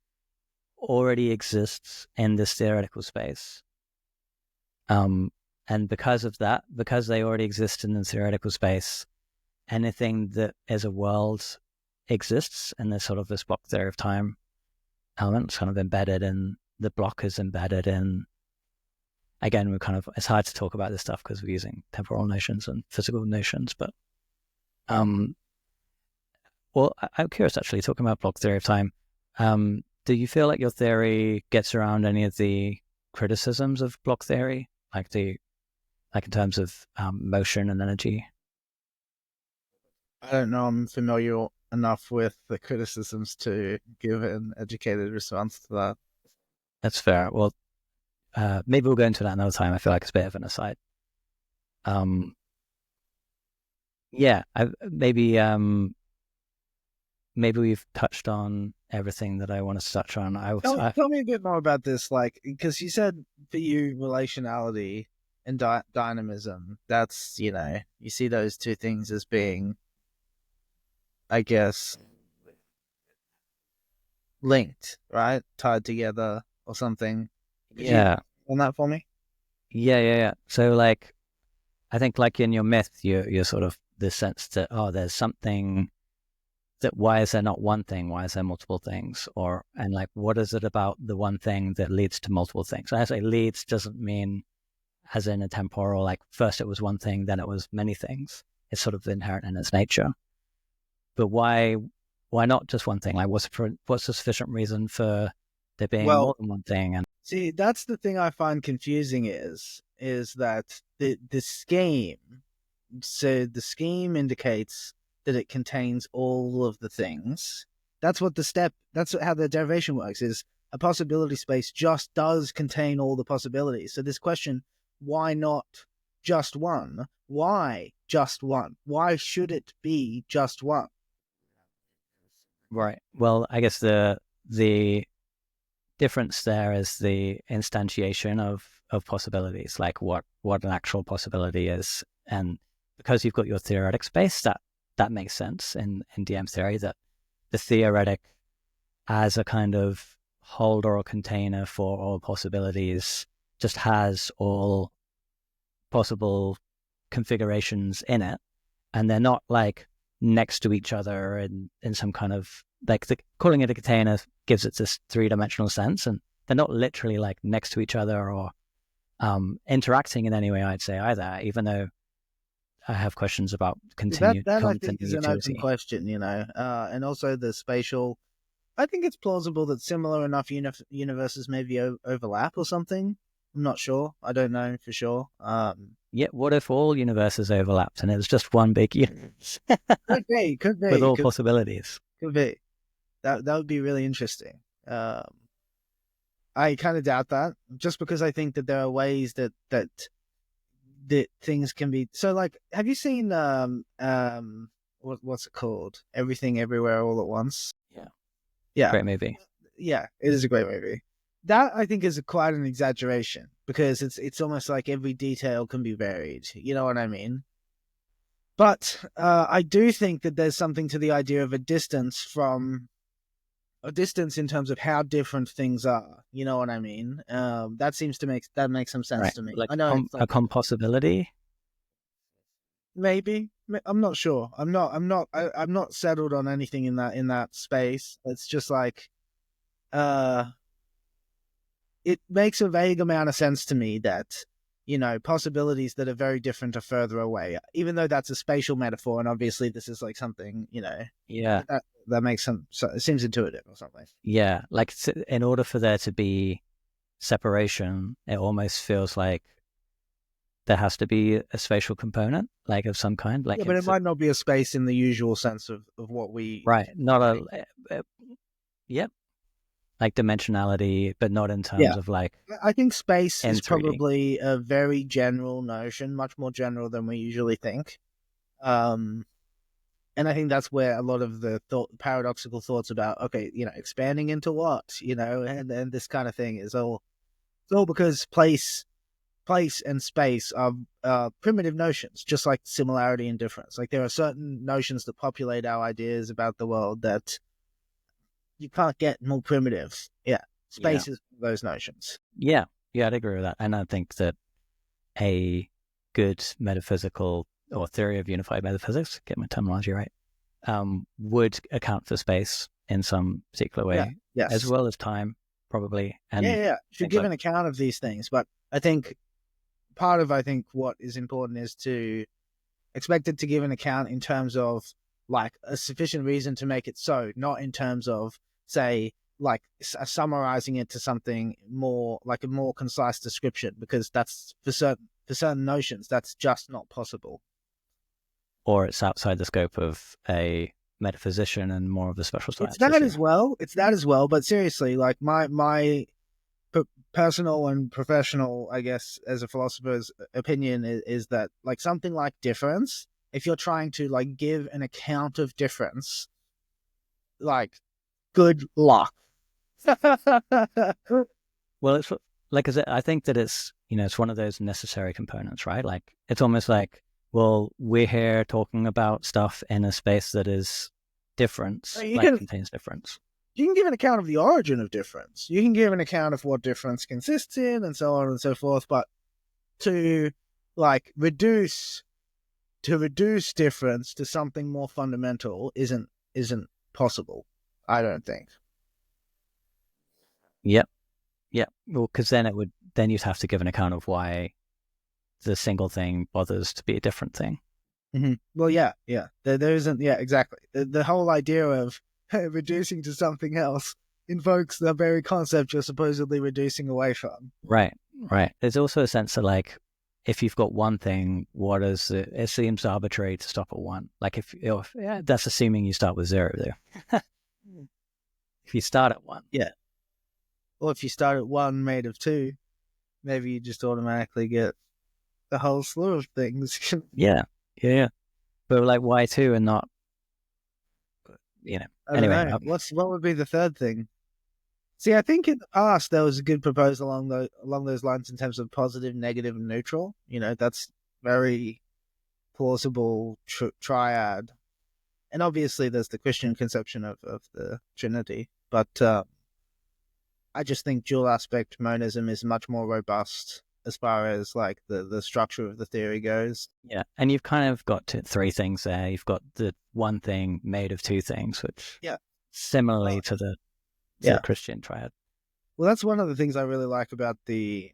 already exists in this theoretical space. And because of that, because they already exist in the theoretical space, anything that is a world exists, and there's sort of this block theory of time element. It's kind of embedded in, the block is embedded in, again, it's hard to talk about this stuff because we're using temporal notions and physical notions, but well, I'm curious actually, talking about block theory of time, do you feel like your theory gets around any of the criticisms of block theory, like in terms of motion and energy? I don't know. I'm familiar enough with the criticisms to give an educated response to that. That's fair. Well, maybe we'll go into that another time. I feel like it's a bit of an aside. Yeah, maybe we've touched on everything that I want to touch on. Tell me a bit more about this, like, because you said for you relationality and dynamism, that's, you see those two things as being, I guess, linked, right? Tied together or something. Could you on that for me? Yeah. So like, I think like in your myth, you're sort of the sense that, there's something that, why is there not one thing? Why is there multiple things? And like, what is it about the one thing that leads to multiple things? And I say leads doesn't mean as in a temporal, like first it was one thing, then it was many things. It's sort of inherent in its nature. But why not just one thing? Like, what's the sufficient reason for there being more than one thing? And see, that's the thing I find confusing is that the scheme. So the scheme indicates that it contains all of the things. That's how the derivation works, is a possibility space just does contain all the possibilities. So this question, why not just one? Why just one? Why should it be just one? Right. Well, I guess the difference there is the instantiation of possibilities, like what an actual possibility is. And because you've got your theoretic space, that makes sense in DM theory, that the theoretic as a kind of holder or container for all possibilities just has all possible configurations in it, and they're not like next to each other in some kind of, like, calling it a container gives it this three-dimensional sense, and they're not literally like next to each other or interacting in any way, I'd say, either, even though I have questions about continued that I think is an open continuity. question, and also the spatial. I think it's plausible that similar enough universes maybe overlap or something. I'm not sure. I don't know for sure. Yeah, what if all universes overlapped and it was just one big universe? Could be. With all possibilities. Could be. That would be really interesting. I kind of doubt that, just because I think that there are ways that things can be. So, like, have you seen what's it called? Everything, Everywhere, All at Once. Yeah, Great movie. Yeah, it is a great movie. That, I think, is quite an exaggeration, because it's almost like every detail can be varied. You know what I mean? But I do think that there's something to the idea of a distance in terms of how different things are. You know what I mean? That seems to make some sense to me. Like, I know a compossibility. Maybe. I'm not sure. I'm not settled on anything in that space. It's just like, it makes a vague amount of sense to me that, possibilities that are very different are further away, even though that's a spatial metaphor, and obviously this is like something, Yeah. that makes some. So it seems intuitive or something. Yeah, like, in order for there to be separation, it almost feels like there has to be a spatial component, like of some kind. Like, yeah, but it might not be a space in the usual sense of what we. Right, not yep, like dimensionality, but not in terms of like. I think space is 3D. probably a very general notion, much more general than we usually think. And I think that's where a lot of the paradoxical thoughts about, okay, expanding into what, and this kind of thing is all. It's all because place and space are primitive notions, just like similarity and difference. Like, there are certain notions that populate our ideas about the world that you can't get more primitive. Yeah, space is one of those notions. Yeah, I'd agree with that, and I think that a good metaphysical or theory of unified metaphysics, get my terminology right, would account for space in some particular way, as Yes. well as time, probably. And Should give an account of these things. But I think part of what is important is to expect it to give an account in terms of like a sufficient reason to make it so, not in terms of, say, like summarizing it to something more like a more concise description, because that's for certain notions that's just not possible. Or it's outside the scope of a metaphysician and more of a special science. It's that as well. It's that as well. But seriously, like my personal and professional, I guess, as a philosopher's opinion is that like something like difference, if you're trying to like give an account of difference, like good luck. Well, it's like, I think that it's, it's one of those necessary components, right? Like, it's almost like, well, we're here talking about stuff in a space that is different, contains difference. You can give an account of the origin of difference. You can give an account of what difference consists in, and so on and so forth. But to like reduce difference to something more fundamental isn't possible, I don't think. Yep. Well, because then you'd have to give an account of why the single thing bothers to be a different thing. Mm-hmm. Well, yeah. There isn't. Yeah, exactly. The whole idea of reducing to something else invokes the very concept you're supposedly reducing away from. Right. There's also a sense that, like, if you've got one thing, what is it? It seems arbitrary to stop at one. Like, if that's assuming you start with 0 there. If you start at 1. Yeah. Or if you start at 1 made of 2, maybe you just automatically get the whole slew of things. Yeah. But like, why 2 and not, anyway. What would be the third thing? See, I think in the past there was a good proposal along those lines in terms of positive, negative, and neutral. That's very plausible triad. And obviously there's the Christian conception of the Trinity. But I just think dual aspect monism is much more robust as far as like the structure of the theory goes. Yeah, and you've kind of got 3 things there. You've got the one thing made of 2 things, which similarly to the Christian triad. Well, that's one of the things I really like about the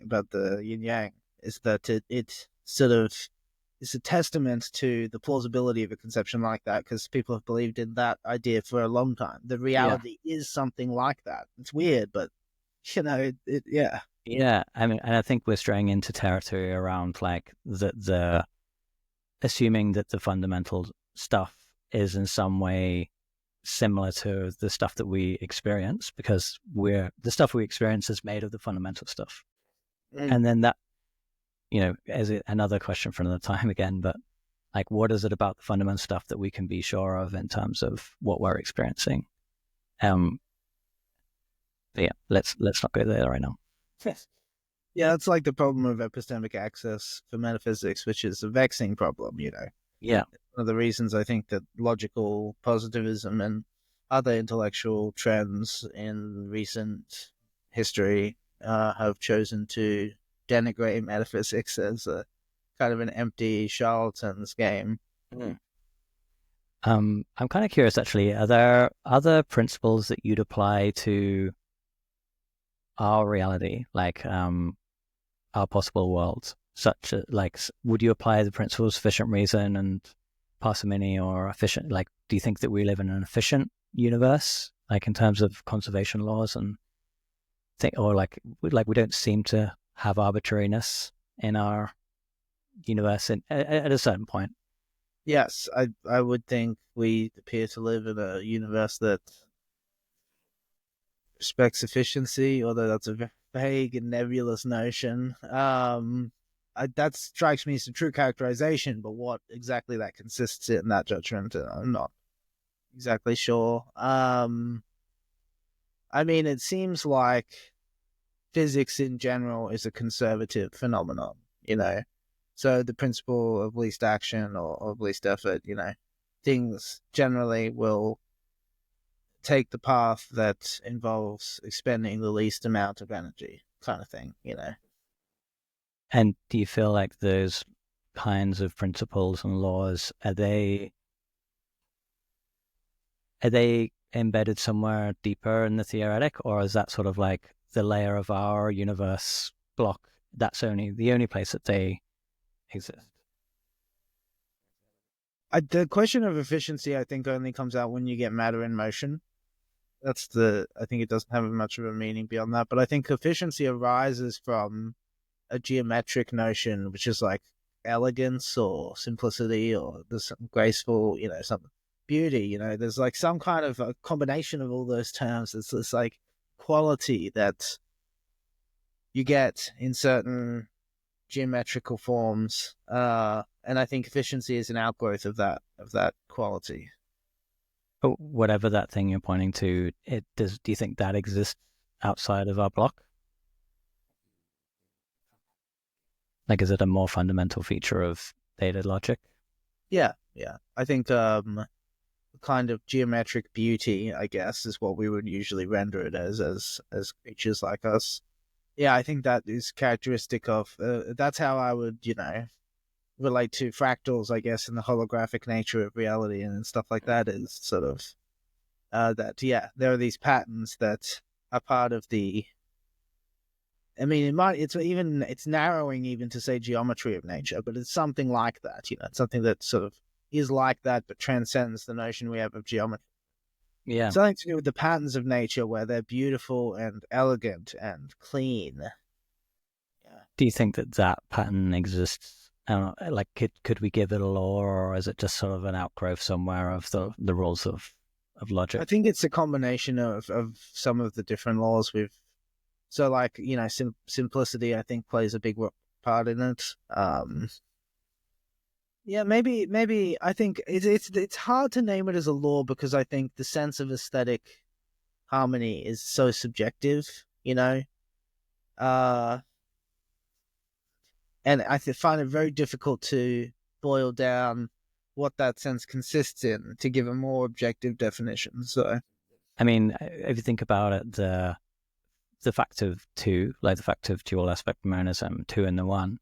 yin yang is that it sort of is a testament to the plausibility of a conception like that, because people have believed in that idea for a long time. The reality is something like that. It's weird, but Yeah, I mean, and I think we're straying into territory around like the assuming that the fundamental stuff is in some way similar to the stuff that we experience, because the stuff we experience is made of the fundamental stuff. And then that, as another question for another time again, but like, what is it about the fundamental stuff that we can be sure of in terms of what we're experiencing? But yeah, let's not go there right now. Yeah, that's like the problem of epistemic access for metaphysics, which is a vexing problem, Yeah. One of the reasons I think that logical positivism and other intellectual trends in recent history have chosen to denigrate metaphysics as a kind of an empty charlatan's game. I'm kind of curious, actually. Are there other principles that you'd apply to our reality, like our possible world? Such as, like, would you apply the principles of sufficient reason and parsimony, or efficient? Like, do you think that we live in an efficient universe, like in terms of conservation laws, and or like we don't seem to have arbitrariness in our universe at a certain point? Yes, I would think we appear to live in a universe that respects efficiency, although that's a vague and nebulous notion. That strikes me as a true characterization, but what exactly that consists in, that judgment, I'm not exactly sure. I mean, it seems like physics in general is a conservative phenomenon, So the principle of least action or of least effort, things generally will take the path that involves expending the least amount of energy, kind of thing, And do you feel like those kinds of principles and laws, are they embedded somewhere deeper in the theoretic, or is that sort of like the layer of our universe block? That's the only place that they exist. The question of efficiency, I think, only comes out when you get matter in motion. I think it doesn't have much of a meaning beyond that. But I think efficiency arises from a geometric notion, which is like elegance or simplicity, or there's some graceful, some beauty. There's like some kind of a combination of all those terms. It's this like quality that you get in certain geometrical forms, and I think efficiency is an outgrowth of that quality. But whatever that thing you're pointing to, do you think that exists outside of our block? Like, is it a more fundamental feature of data logic? Yeah. I think kind of geometric beauty, I guess, is what we would usually render it as creatures like us. Yeah, I think that is characteristic of. That's how I would, relate to fractals, I guess, and the holographic nature of reality and stuff like that. Is sort of that. Yeah, there are these patterns that are part of the. I mean, it's narrowing even to say geometry of nature, but it's something like that. It's something that sort of is like that, but transcends the notion we have of geometry. Yeah. Something to do with the patterns of nature, where they're beautiful and elegant and clean. Yeah. Do you think that pattern exists? I don't know, like, could we give it a law, or is it just sort of an outgrowth somewhere of the rules of logic? I think it's a combination of some of the different laws we've. So, like, simplicity, I think, plays a big part in it. Yeah, maybe I think it's hard to name it as a law, because I think the sense of aesthetic harmony is so subjective, and I find it very difficult to boil down what that sense consists in to give a more objective definition. So, I mean, if you think about it, the fact of two, like the fact of dual aspect monism, two in the one,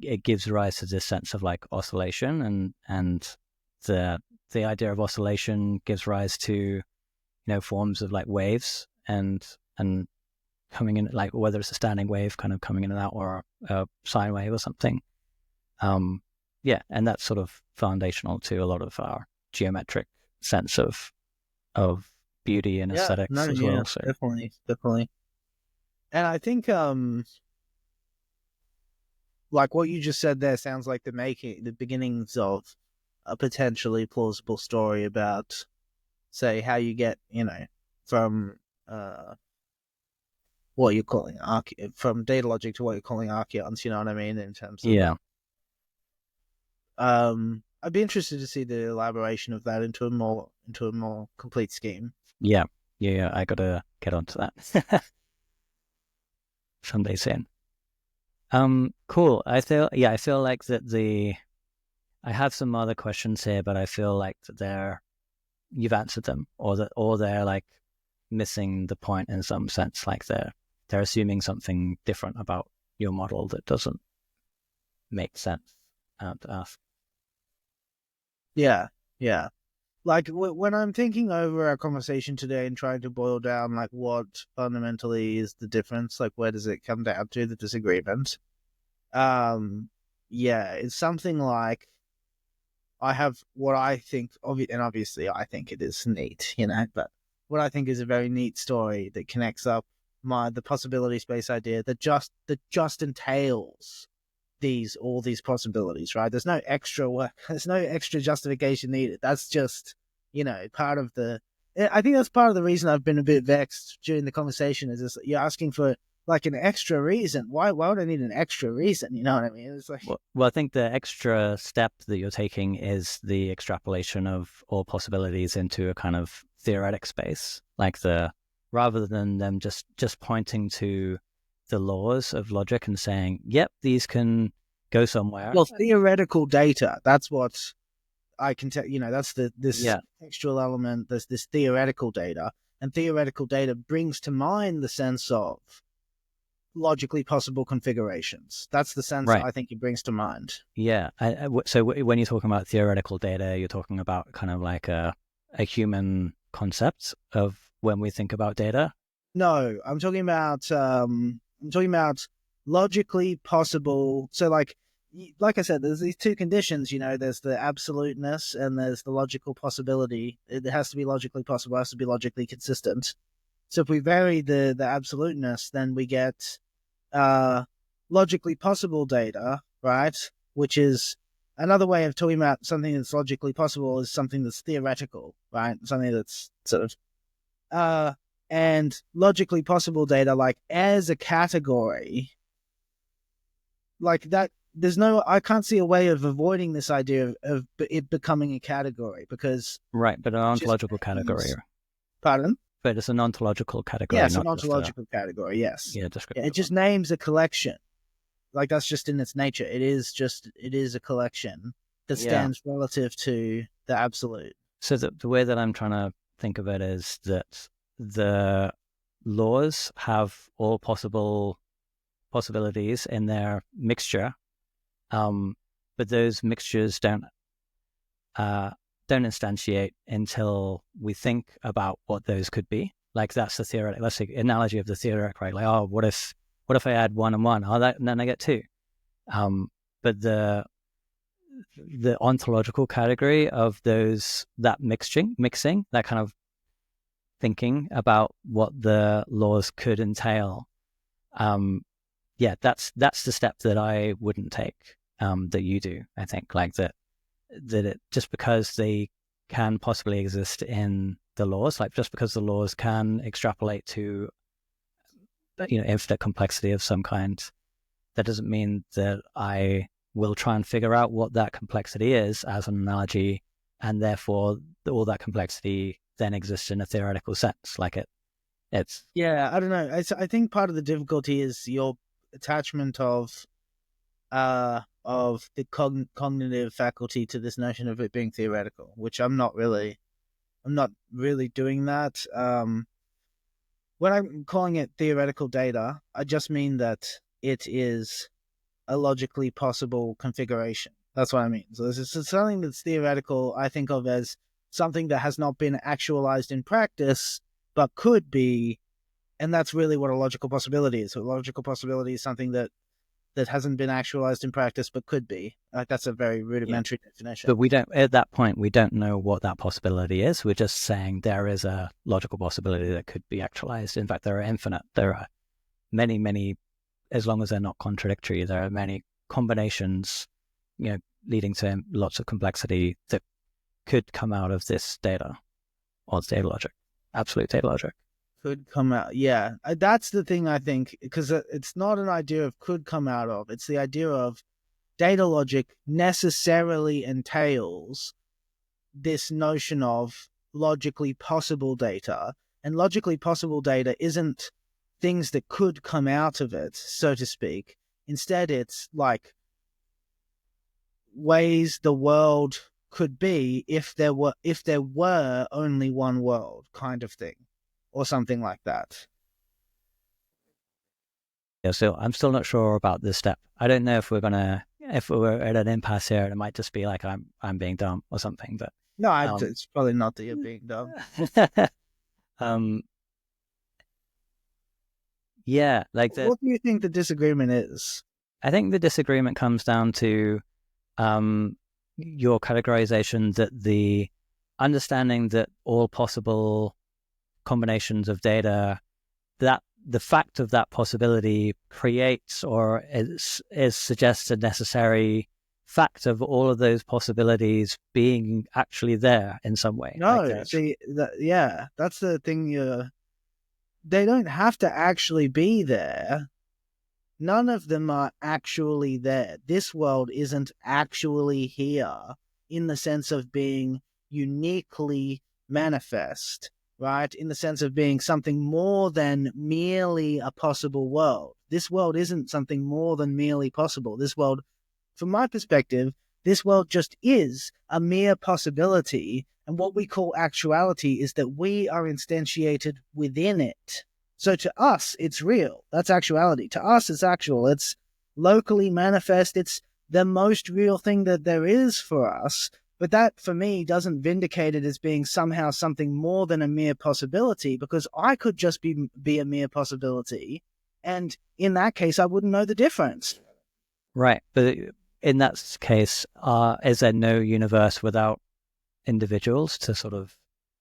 it gives rise to this sense of like oscillation, and the idea of oscillation gives rise to forms of like waves and coming in, like whether it's a standing wave kind of coming in and out, or a sine wave or something. Yeah, and that's sort of foundational to a lot of our geometric sense of beauty and aesthetics as well. So definitely. And I think like what you just said there sounds like the beginnings of a potentially plausible story about, say, how you get, from what you're calling from data logic to what you're calling archeons, you know what I mean, in terms of I'd be interested to see the elaboration of that into a more complete scheme. Yeah, I gotta get onto that someday soon. Cool. I feel like that I have some other questions here, but I feel like that you've answered them, or they're like missing the point in some sense, like they're assuming something different about your model that doesn't make sense to ask. Yeah. Like when I'm thinking over our conversation today and trying to boil down like what fundamentally is the difference, like where does it come down to the disagreement? Yeah, it's something like I have what I think of it, and obviously I think it is neat, but what I think is a very neat story that connects up the possibility space idea that just entails all these possibilities, right? There's no extra work. There's no extra justification needed. That's just, part of I think that's part of the reason I've been a bit vexed during the conversation, is this, you're asking for like an extra reason. Why would I need an extra reason? You know what I mean? It's like, well, I think the extra step that you're taking is the extrapolation of all possibilities into a kind of theoretic space, like rather than them just pointing to the laws of logic and saying, yep, these can go somewhere. Well, theoretical data, that's what I can tell, that's this textual element, there's this theoretical data, and theoretical data brings to mind the sense of logically possible configurations. That's the sense Right. I think it brings to mind. Yeah. So when you're talking about theoretical data, you're talking about kind of like a human concept of when we think about data. No, I'm talking about logically possible. So like I said, there's these two conditions. There's the absoluteness and there's the logical possibility. It has to be logically possible. It has to be logically consistent. So if we vary the absoluteness, then we get logically possible data, right? Which is another way of talking about something that's logically possible is something that's theoretical, right? Something that's sort of and logically possible data, like as a category, like that. I can't see a way of avoiding this idea of it becoming a category because Right, but an ontological category. Pardon? But it's an ontological category, Yes, an not just ontological category. Yes. yeah, Yeah, descriptive. it just names a collection. Like that's just in its nature. It is a collection that stands relative to the absolute. So the way that I'm trying to think of it is that the laws have all possibilities in their mixture, but those mixtures don't instantiate until we think about what those could be. Like that's the theoretic. Let's say analogy of the theoretic, right? Like, oh, what if I add 1 and 1? Oh, and then I get 2. But the ontological category of that mixing, that kind of thinking about what the laws could entail. That's the step that I wouldn't take. That you do, I think, like that it just because they can possibly exist in the laws, like just because the laws can extrapolate to infinite complexity of some kind, that doesn't mean that I will try and figure out what that complexity is as an analogy, and therefore all that complexity then exists in a theoretical sense. Like it's I don't know. I think part of the difficulty is your attachment of the cognitive faculty to this notion of it being theoretical, which I'm not really doing that. When I'm calling it theoretical data, I just mean that it is a logically possible configuration. That's what I mean. So this is something that's theoretical. I think of as something that has not been actualized in practice, but could be, and that's really what a logical possibility is. So a logical possibility is something that hasn't been actualized in practice, but could be. That's a very rudimentary definition. But we don't, at that point, we don't know what that possibility is. We're just saying there is a logical possibility that could be actualized. In fact, there are infinite. There are many, many, as long as they're not contradictory, there are many combinations, leading to lots of complexity that could come out of this data or data logic, absolute data logic. Could come out. Yeah. That's the thing, I think, because it's not an idea of could come out of. It's the idea of data logic necessarily entails this notion of logically possible data. And logically possible data isn't things that could come out of it, so to speak. Instead, it's like ways the world could be if there were only one world, kind of thing. Or something like that. Yeah, so I'm still not sure about this step. I don't know if we're at an impasse here, it might just be like I'm being dumb or something. But no, it's probably not that you're being dumb. Yeah, like what do you think the disagreement is? I think the disagreement comes down to your categorization that the understanding that all possible combinations of data, that the fact of that possibility creates or suggests a necessary fact of all of those possibilities being actually there in some way. No, like see, that's the thing. They don't have to actually be there. None of them are actually there. This world isn't actually here in the sense of being uniquely manifest, right? In the sense of being something more than merely a possible world. This world isn't something more than merely possible. This world, from my perspective, this world just is a mere possibility. And what we call actuality is that we are instantiated within it. So to us, it's real. That's actuality. To us, it's actual. It's locally manifest. It's the most real thing that there is for us. But that, for me, doesn't vindicate it as being somehow something more than a mere possibility, because I could just be a mere possibility. And in that case, I wouldn't know the difference. Right. But in that case, is there no universe without individuals to sort of...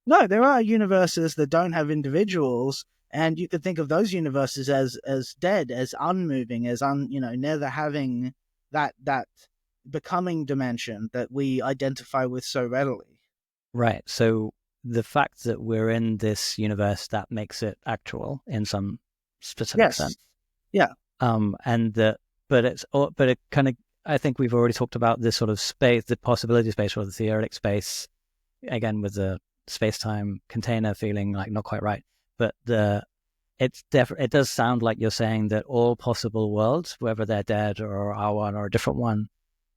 No, there are universes that don't have individuals, and you could think of those universes as dead, as unmoving, as never having that becoming dimension that we identify with so readily. Right. So the fact that we're in this universe, that makes it actual in some specific sense. Yeah. And that, but it kind of, I think we've already talked about this sort of space, the possibility space or the theoretic space, again with the space-time container feeling like not quite right. But it does sound like you're saying that all possible worlds, whether they're dead or our one or a different one,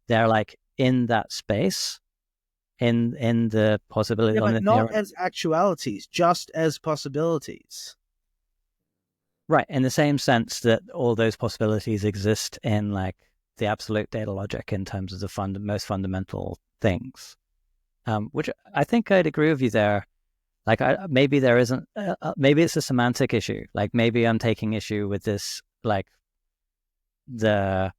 they're like in that space, in the possibility. Yeah, but not as actualities, just as possibilities. Right, in the same sense that all those possibilities exist in like the absolute data logic in terms of the most fundamental things, which I think I'd agree with you there. Like, maybe there isn't, maybe it's a semantic issue. Like, maybe I'm taking issue with this, like the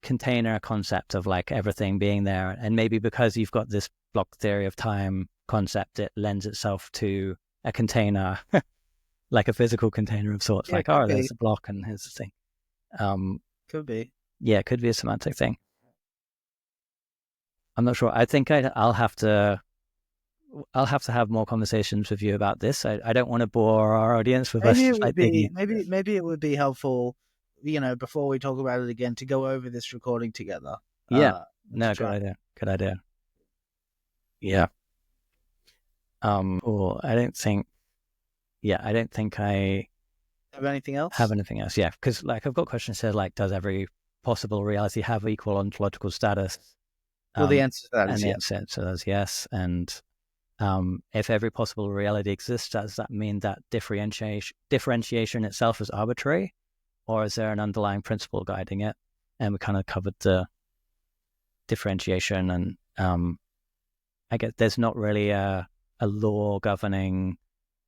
container concept of like everything being there, and maybe because you've got this block theory of time concept, it lends itself to a container. Like a physical container of sorts, Yeah, like, there's a block and here's the thing. Could be. Yeah, it could be a semantic thing. I'm not sure. I think I'll have to have more conversations with you about this. I don't want to bore our audience with Maybe us it would like be maybe it would be helpful, before we talk about it again, to go over this recording together. Yeah. No, good idea. Good idea. Yeah. Or I don't think I have anything else. Yeah, because like I've got questions here like, does every possible reality have equal ontological status? Well, the answer to that is yes. The answer is yes. And if every possible reality exists, does that mean that differentiation itself is arbitrary, or is there an underlying principle guiding it? And we kind of covered the differentiation, and I guess there's not really a law governing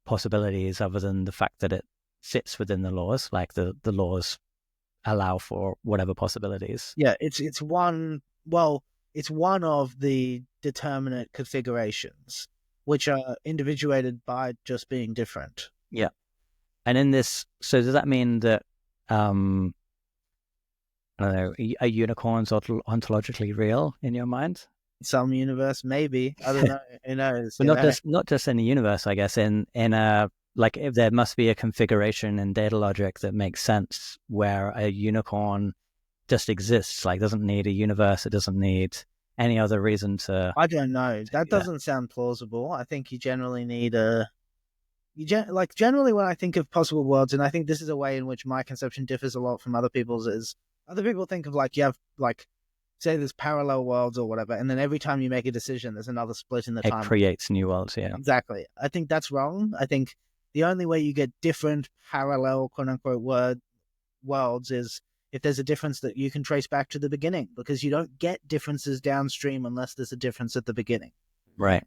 possibilities other than the fact that it sits within the laws, like the laws allow for whatever possibilities. Yeah, it's one of the determinate configurations, which are individuated by just being different. Yeah. And in this, so does that mean that I don't know, are unicorns ontologically real in your mind? Some universe, maybe. I don't know. Who knows? But not just in the universe, I guess. In a, like, if there must be a configuration in data logic that makes sense where a unicorn just exists, like doesn't need a universe, it doesn't need any other reason to... I don't know. That doesn't sound plausible. I think you generally need generally when I think of possible worlds, and I think this is a way in which my conception differs a lot from other people's, is other people think of like, you have like, say there's parallel worlds or whatever, and then every time you make a decision, there's another split in the time. It creates new worlds, yeah. Exactly. I think that's wrong. I think the only way you get different parallel, quote unquote, worlds is if there's a difference that you can trace back to the beginning, because you don't get differences downstream unless there's a difference at the beginning. Right.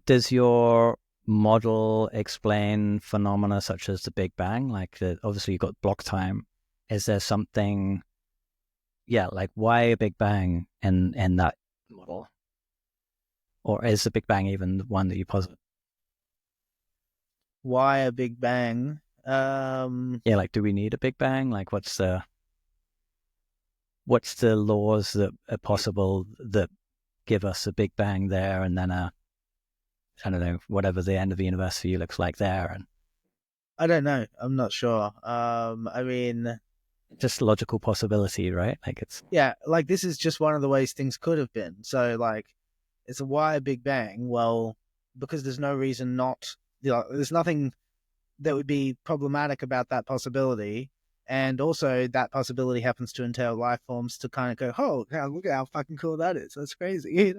Does your model explain phenomena such as the Big Bang? Like, obviously you've got block time. Is there something... Yeah, like why a Big Bang in that model? Or is the Big Bang even the one that you posit? Why a Big Bang? Yeah, like, do we need a Big Bang? Like, what's the laws that are possible that give us a Big Bang there, and then I don't know, whatever the end of the universe for you looks like there? And I don't know. I'm not sure. I mean... just logical possibility, right? Like, it's... Yeah, like this is just one of the ways things could have been. So like, it's why a Big Bang? Well, because there's no reason not... there's nothing that would be problematic about that possibility. And also that possibility happens to entail life forms to kind of go, oh, look at how fucking cool that is. That's crazy.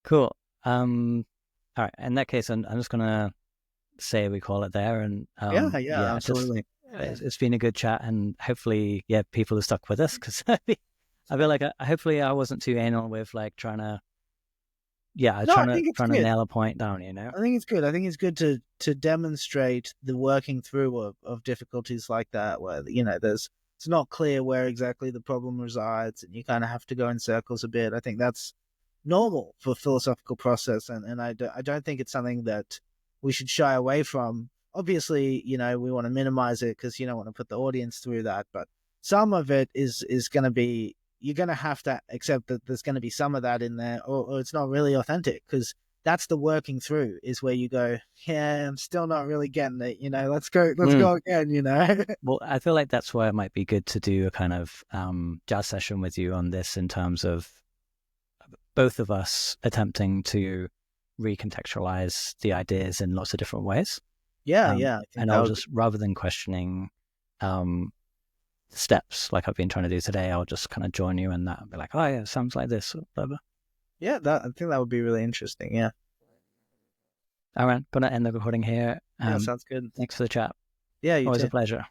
Cool. All right. In that case, I'm just going to say we call it there. And yeah, absolutely. it's been a good chat, and hopefully, people have stuck with us, because I feel like hopefully I wasn't too anal with like trying to nail a point down. I think it's good. I think it's good to demonstrate the working through of difficulties like that, where it's not clear where exactly the problem resides, and you kind of have to go in circles a bit. I think that's normal for philosophical process, and I don't think it's something that we should shy away from. Obviously, we want to minimize it because you don't want to put the audience through that, but some of it is going to be, you're going to have to accept that there's going to be some of that in there, or it's not really authentic, because that's the working through, is where you go, yeah, I'm still not really getting it, let's go again, Well, I feel like that's why it might be good to do a kind of jazz session with you on this, in terms of both of us attempting to recontextualize the ideas in lots of different ways. Yeah. And I'll just, rather than questioning steps like I've been trying to do today, I'll just kind of join you in that and be like, oh yeah, it sounds like this, or whatever. Yeah, I think that would be really interesting. Yeah. All right, gonna end the recording here. Yeah, sounds good. Thanks for the chat. Yeah, always a pleasure.